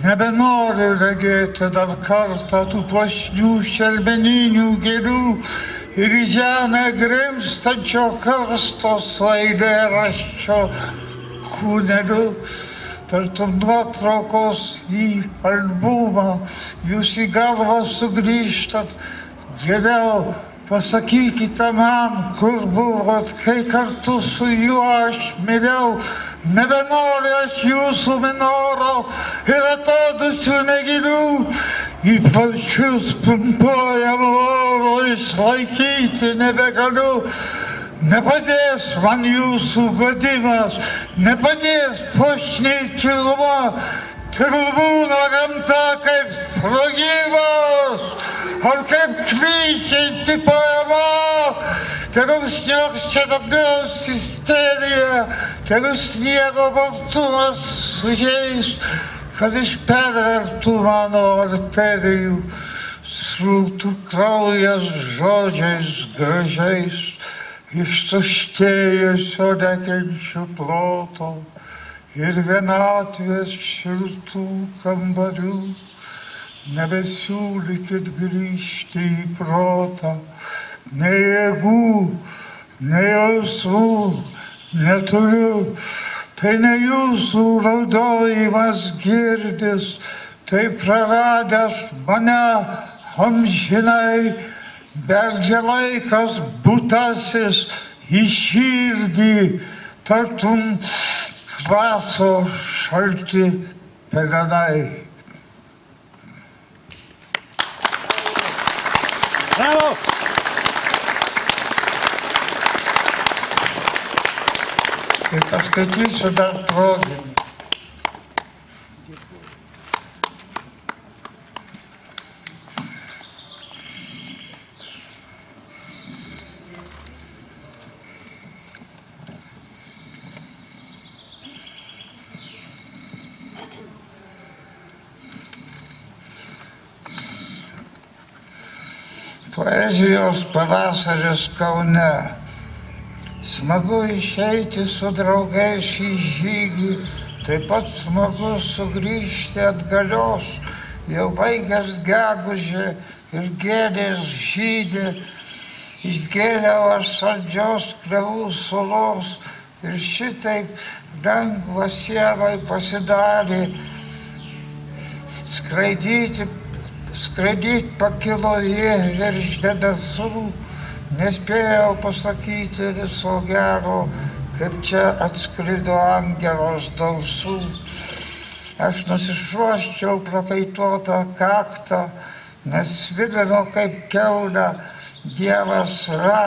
Nebenoriu regėti dar kartą tų puošnių šelmeninių gėlių ir į žemę grimztančio karsto eilėraščio kūneliu. tartum nuotraukos į albumą, jūs į galvą sugrįžtat, geriau pasakykite man, kur buvot, kai kartu su juo aš miriau, nebenoriu aš jūsų minoro ir atodusių negilių, į pačius pumpuojam oro išlaikyti nebegaliu. Nepadės man jūsų guodimas, nepadės puošniai tyluma, tegul būna gamta kaip sprogimas, ar kaip klykianti poema, tegul šniokščia dangaus isterija, tegul sniego baltumas sužeis, kad išpervertų mano arterijų, srūtų kraujas žodžiais gražiais, ištuštėjusio nekenčių ploto ir vienatvės šiltų kambarių. Nebesiūlykit grįžti į protą, nei jėgų, nei jausmų neturiu. Tai ne jūsų raudojimas girdis, tai praradęs mane amžinai. Beldžia laikas būtasis į širdį, tartum kvaso šalti pelenai. Bravo! Ir paskaitysiu dar proginį. Poezijos pavasaris Kaune. Smagu išeiti su draugais į žygį, taip pat smagu sugrįžti atgalios, jau baigęs gegužė ir gėlės žydė. Išgėriau aš saldžios klevų sulos ir šitaip lengva sielai pasidarė. Skraidyt pakilo jie virš debesų, nespėjau pasakyti viso gero, kaip čia atskrido angelos dausų. Aš nusišuoščiau prakaituotą kaktą, nes svilino kaip kiaulė Dievas Ra,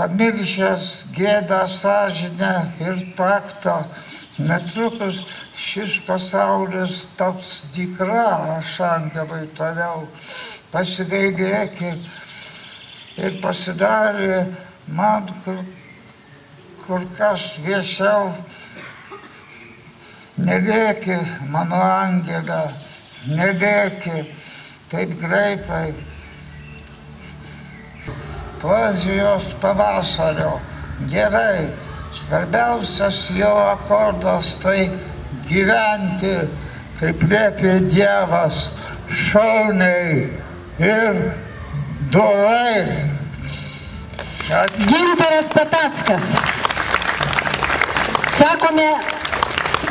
pamiršęs gėdą, sąžinę ir taktą. Netrukus šis pasaulis taps dykra, aš angelai toliau. Pasigailėki ir pasidarė man kur kas vėsiau. Nelėki, mano angelė, nelėki taip greitai. Poezijos pavasario, gerai, svarbiausias jo akordas tai gyventi, kaip liepė Dievas, šauniai ir dorai. Gintaras Patackas. Sakome,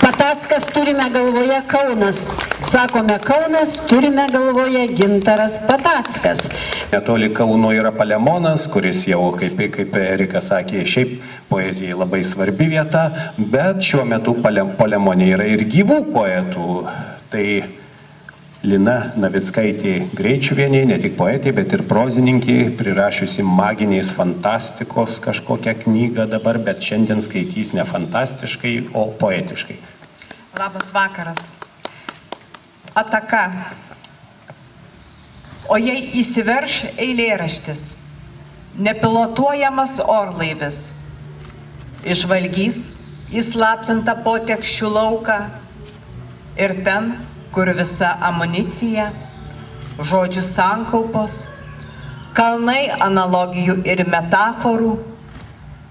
Patackas, turime galvoje Kaunas. Sakome Kaunas, turime galvoje Gintaras Patackas. Netoli Kauno yra Palemonas, kuris jau, kaip Erika sakė, šiaip poezijai labai svarbi vieta, bet šiuo metu Palemone yra ir gyvų poetų. Tai Lina Navickaitė Greičiuvienė, ne tik poetė, bet ir prozininkė, prirašiusi maginės fantastikos kažkokią knygą dabar, bet šiandien skaitys ne fantastiškai, o poetiškai. Labas vakaras. Ataka. O jei įsiverš eilėraštis, nepilotuojamas orlaivis, išvalgys įslaptintą potekščių lauką ir ten, kur visa amunicija, žodžių sankaupos, kalnai analogijų ir metaforų,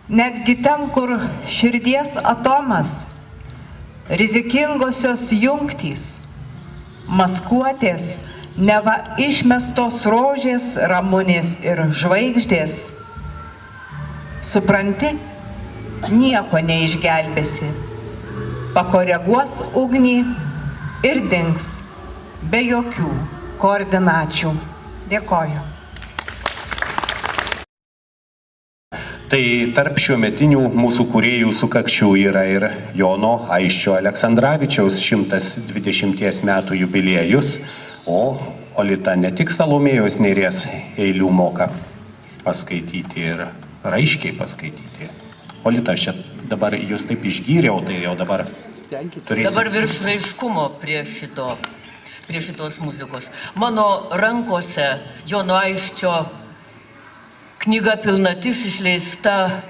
netgi ten, kur širdies atomas, rizikingosios jungtys, maskuotės, neva išmestos rožės, ramunės ir žvaigždės. Supranti, nieko neišgelbėsi. pakoreguos ugnį ir dings be jokių koordinačių. Dėkoju. Tai tarp šiuometinių mūsų kūrėjų sukakčių yra ir Jono Aisčio Aleksandravičiaus 120 metų jubiliejus, o Olita ne tik Salomėjos Nėries eilių moka paskaityti ir raiškiai paskaityti. Olita, aš dabar jūs taip išgyriau, tai jau dabar turėsite. Dabar virš raiškumo prie šitos muzikos. Mano rankose Jono Aisčio knyga Pilnatis išleista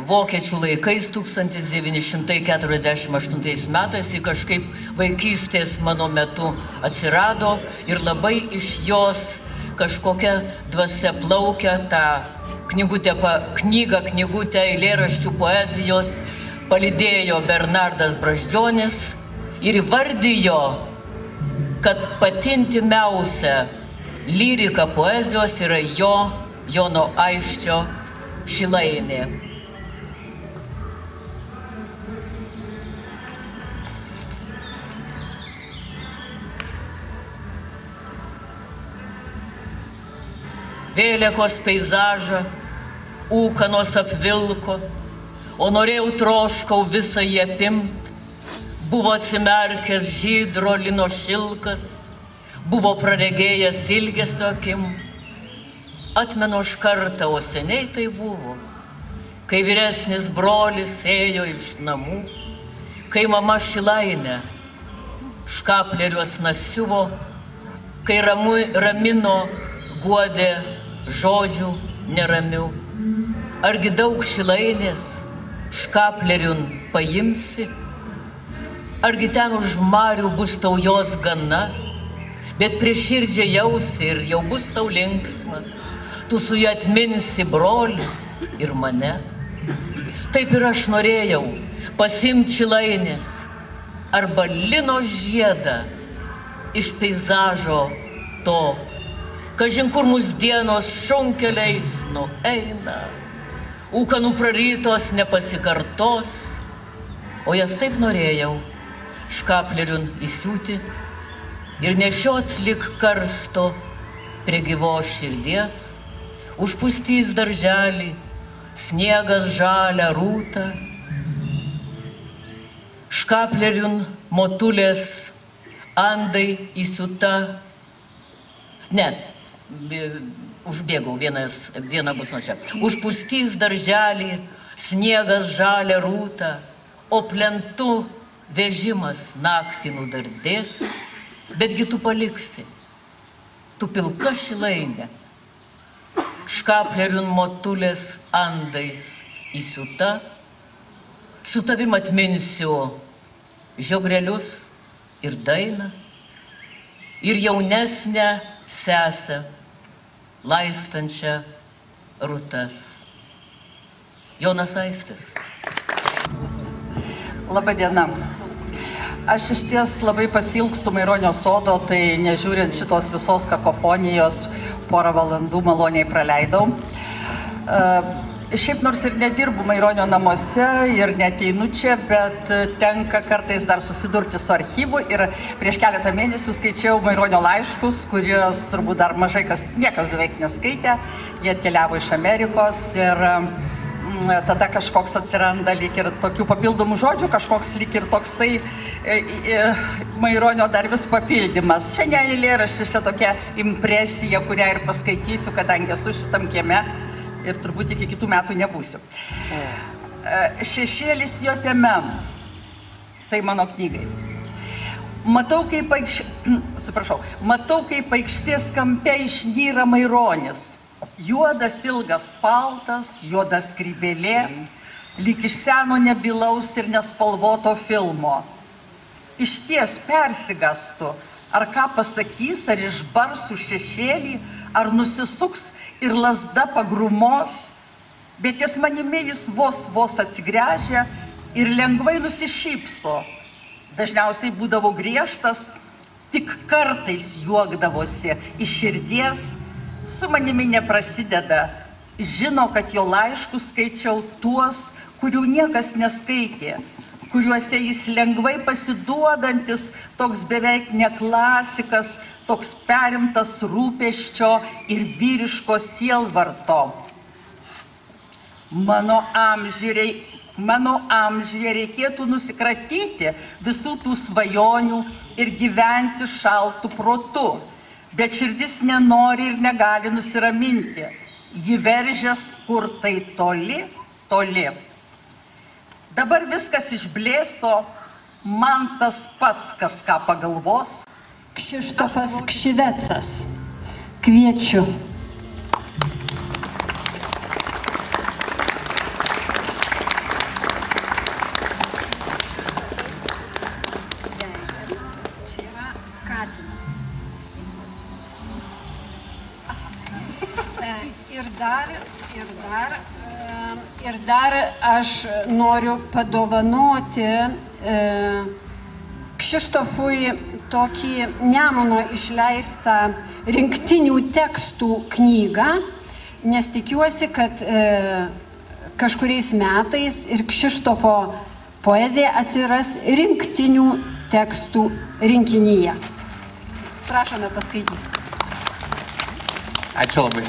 vokiečių laikais 1948 metais, ji kažkaip vaikystės mano metu atsirado ir labai iš jos kažkokia dvasia plaukia, tą knygutę eilėraščių poezijos palydėjo Bernardas Brazdžionis ir įvardijo, kad pati intimiausia lyrika poezijos yra Jono Aisčio Šilainė. Vėlekos peizažą, ūkanos apvilko, o norėjau troškau visą jį apimt. Buvo atsimerkęs žydro lino šilkas, buvo praregėjęs ilgesio akim. Atmenu aš kartą, o seniai tai buvo, kai vyresnis brolis ėjo iš namų, kai mama Šilainė škapleriuos nasiuvo, kai ramino guodė žodžių neramių. Argi daug Šilainės škapleriun paimsi, argi ten už marių bus tau jos gana, bet prie širdžia jausi ir jau bus tau linksma. Tu su juo atminsi brolį ir mane. Taip ir aš norėjau pasiimti Šilainės arba lino žiedą iš peizažo to, kažin kur mūsų dienos šunkeliais nueina, ūkanų prarytos nepasikartos, o jas taip norėjau škapleriun įsiūti ir nešiot lik karsto prie gyvos širdies. Užpustys darželį, sniegas žalia rūta, škapleriun motulės andai įsiūta. Ne, užbėgau, viena bus nuo čia. Užpustys darželį, sniegas žalia rūta, o plentu vežimas naktį nudardės, betgi tu paliksi, tu pilka Šilainė. Škapleriun motulės andais įsiūta, su tavim atminsiu žiogrelius ir dainą, ir jaunesnę sesę, laistančią rūtas. Jonas Aistis. Labadiena. Aš iš ties labai pasilgstu Maironio sodo, tai nežiūrint šitos visos kakofonijos, porą valandų maloniai praleidau. Šiaip nors ir nedirbu Maironio namuose ir neteinu čia, bet tenka kartais dar susidurti su archyvu ir prieš keletą mėnesių skaičiau Maironio laiškus, kuriuos turbūt dar mažai niekas beveik neskaitė. Jie atkeliavo iš Amerikos ir tada kažkoks atsiranda lyg ir tokių papildomų žodžių, kažkoks lyg ir toksai Maironio dar vis papildymas. Čia ne eilėraštis, čia tokia impresija, kurią ir paskaitysiu, kadangi esu šitam kieme ir turbūt iki kitų metų nebūsiu. Šešėlis jo teme, tai mano knygai. Matau, kaip aikštės kampe išnyra Maironis. Juodas ilgas paltas, juoda skrybėlė, lyg iš seno nebylaus ir nespalvoto filmo. Išties persigastų, ar ką pasakys, ar išbars už šešėlį, ar nusisuks ir lazda pagrumos, bet ties manimi jis vos atsigręžia ir lengvai nusišypso. Dažniausiai būdavo griežtas, tik kartais juokdavosi iš širdies, su manimi neprasideda, žino, kad jo laiškus skaičiau tuos, kurių niekas neskaitė. kuriuose jis lengvai pasiduodantis, toks beveik neklasikas, toks perimtas rūpesčio ir vyriško sielvarto. Mano amžiuje reikėtų nusikratyti visų tų svajonių ir gyventi šaltų protu, bet širdis nenori ir negali nusiraminti. Ji veržias kur tai toli, toli. Dabar viskas išblėso, man tas pats, kas ką pagalvos. Krzysztofas Kšivecas. Kviečiu. Ir dar aš noriu padovanoti Krzysztofui tokį Nemuno išleistą rinktinių tekstų knygą, nes tikiuosi, kad kažkuriais metais ir Krzysztofo poezija atsiras rinktinių tekstų rinkinyje. Prašome paskaityti. Ačiū labai.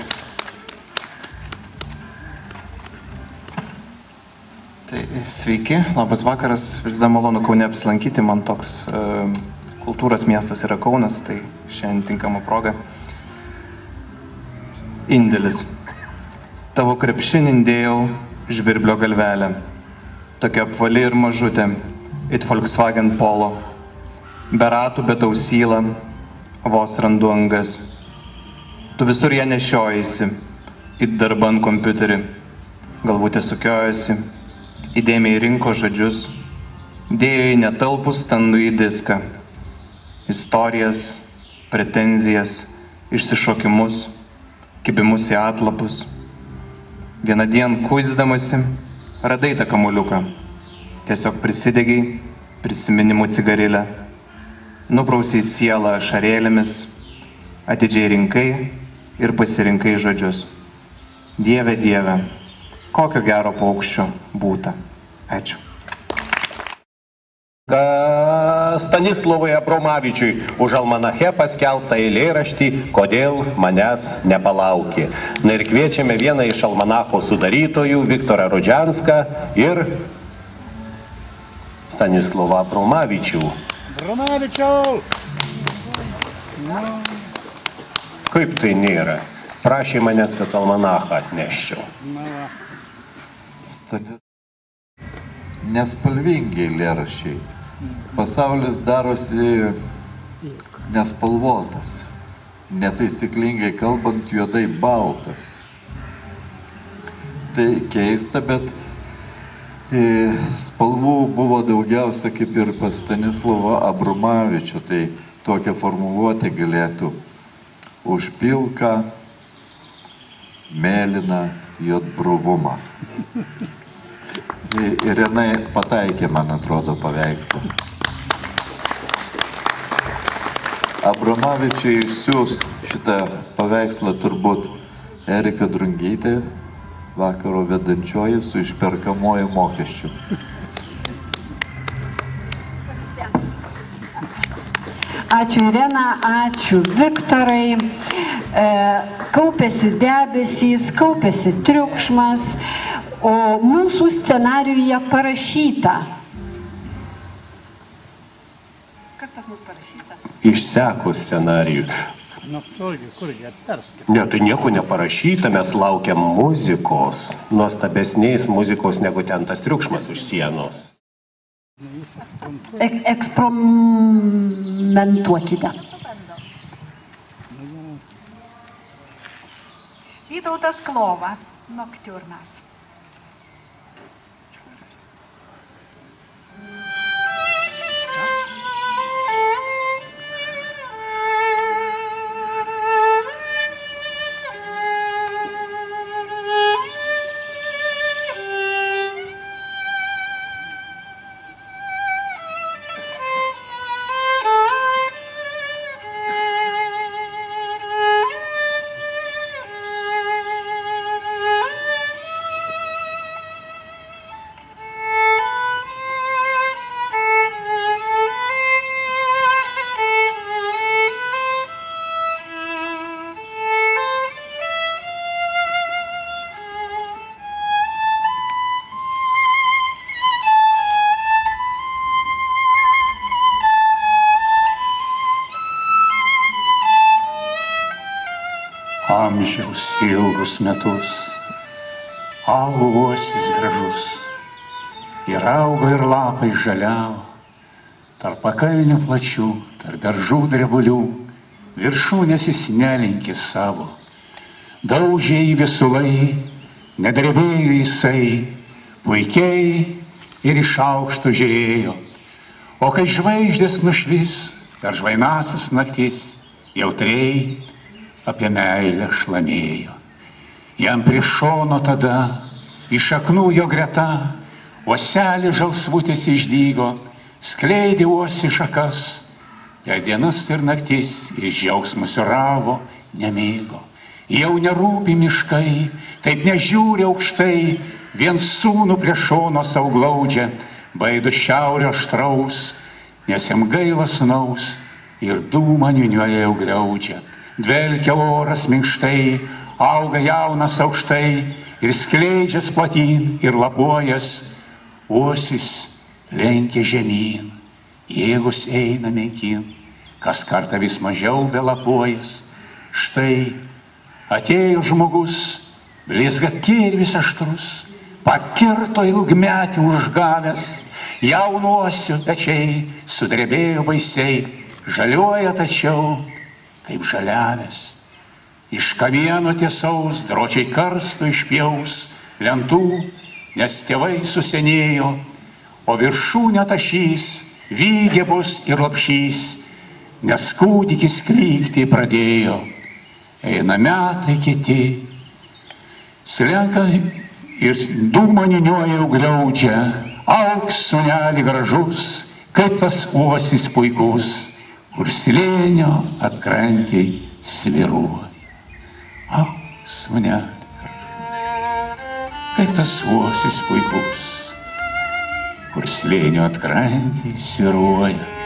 Tai sveiki, labas vakaras, visada malonu Kaune apsilankyti, man toks kultūros miestas yra Kaunas, tai šiandien tinkama proga. Indėlis. Tavo krepšinį dėjau žvirblio galvelę, tokia apvali ir mažutė, it Volkswagen Polo, be ratų, bet ausyla, vos randu angas. Tu visur ją nešiojasi, it darban kompiuterį, galvutė sukiojasi, įdėmiai rinko žodžius, dėjo į netalpų standų į diską, istorijas, pretenzijas, išsišokimus, kibimus į atlapus. Vieną dieną kuisdamasi, radai tą kamuoliuką, tiesiog prisidegiai prisiminimų cigarilę, nuprausiai sielą ašarėlėmis, atidžiai rinkai ir pasirinkai žodžius. Dieve, Dieve, kokio gero paukščio būta. Ačiū. Stanislovui Abromavičiui už almanache paskelbtą eilėraštį Kodėl manęs nepalaukė. Na ir kviečiame vieną iš almanacho sudarytojų, Viktorą Rudžianską ir Stanislovą Abromavičių. Abromavičiau! Kaip tai nėra? Prašė manęs, kad almanachą atneščiau. Nespalvingi eilėraščiai. Pasaulis darosi nespalvotas, netaisyklingai kalbant juodai baltas. Tai keista, bet spalvų buvo daugiausia kaip ir pas Stanislovą Abromavičių, tai tokią formuluotę galėtų už pilką, mėlyną juodbruvumą. Ir jinai pataikė, man atrodo, paveikslą. Abromavičiai išsiūs šitą paveikslą turbūt Erika Drungytė, vakaro vedančioji su išperkamuoju mokesčiu. Ačiū Irena, ačiū Viktorai. Kaupėsi debesys, kaupėsi triukšmas, o mūsų scenarijuje parašyta. Kas pas mus parašyta? Išseko scenarijų. Nu, kurgi atverskime. Ne, tai nieko neparašyta, mes laukiam muzikos, nuostabesnės muzikos negu ten tas triukšmas už sienos. Eksperimentuokite. Vytautas Klova, Noktiurnas. amžiaus ilgus metus. Augo uosis gražus, ir augo ir lapai žaliavo, tarp pakalnių plačių, tarp beržų drebulių, viršūnės jis nelinkė savo. Daužė į visulai, nedrebėjo jisai, puikiai ir iš aukšto žiūrėjo. O kai žvaigždės nušvis per žvainasis naktis, jautriai apie meilę šlamėjo. Jam prie šono tada, iš šaknų jo greta, uoselį žalsvutis išdygo, skleidė uosi šakas, jai dienas ir naktis iš džiaugsmo siuravo, nemėgo. Jau nerūpi miškai, taip nežiūri aukštai, vien sūnų prie šono sau glaudžia, baido šiaurio aštraus, nes jam gaila sūnaus ir dūmą niūniuoja jau griaudžia. Dvelkia oras minkštai, auga jaunas aukštai ir skleidžias platyn ir lapuojas, uosis lenkia žemyn, jėgus eina menkin, kas kartą vis mažiau belapuojas. Štai atėjo žmogus, blizga kirvis aštrus, pakirto ilgmetį užgavęs, jaunuosiu pečiai sudrebėjo baisiai, žaliuoja tačiau kaip žaliavęs. Iš kamieno tiesaus dročiai karstų išpjaus lentų, nes tėvai susenėjo, o viršūnę tašys, vygė bus ir lopšys, nes kūdikis klykti pradėjo. Eina metai kiti, slenka ir dūmą niūniuoja jau gliaudžia, augs sūnelį gražus, kaip tas uosis puikus, kur slėnio atkrantėj sviruoja. Augs sūnelį gražus, kaip tas uosis puikus, kur slėnio atkrantėj sviruoja.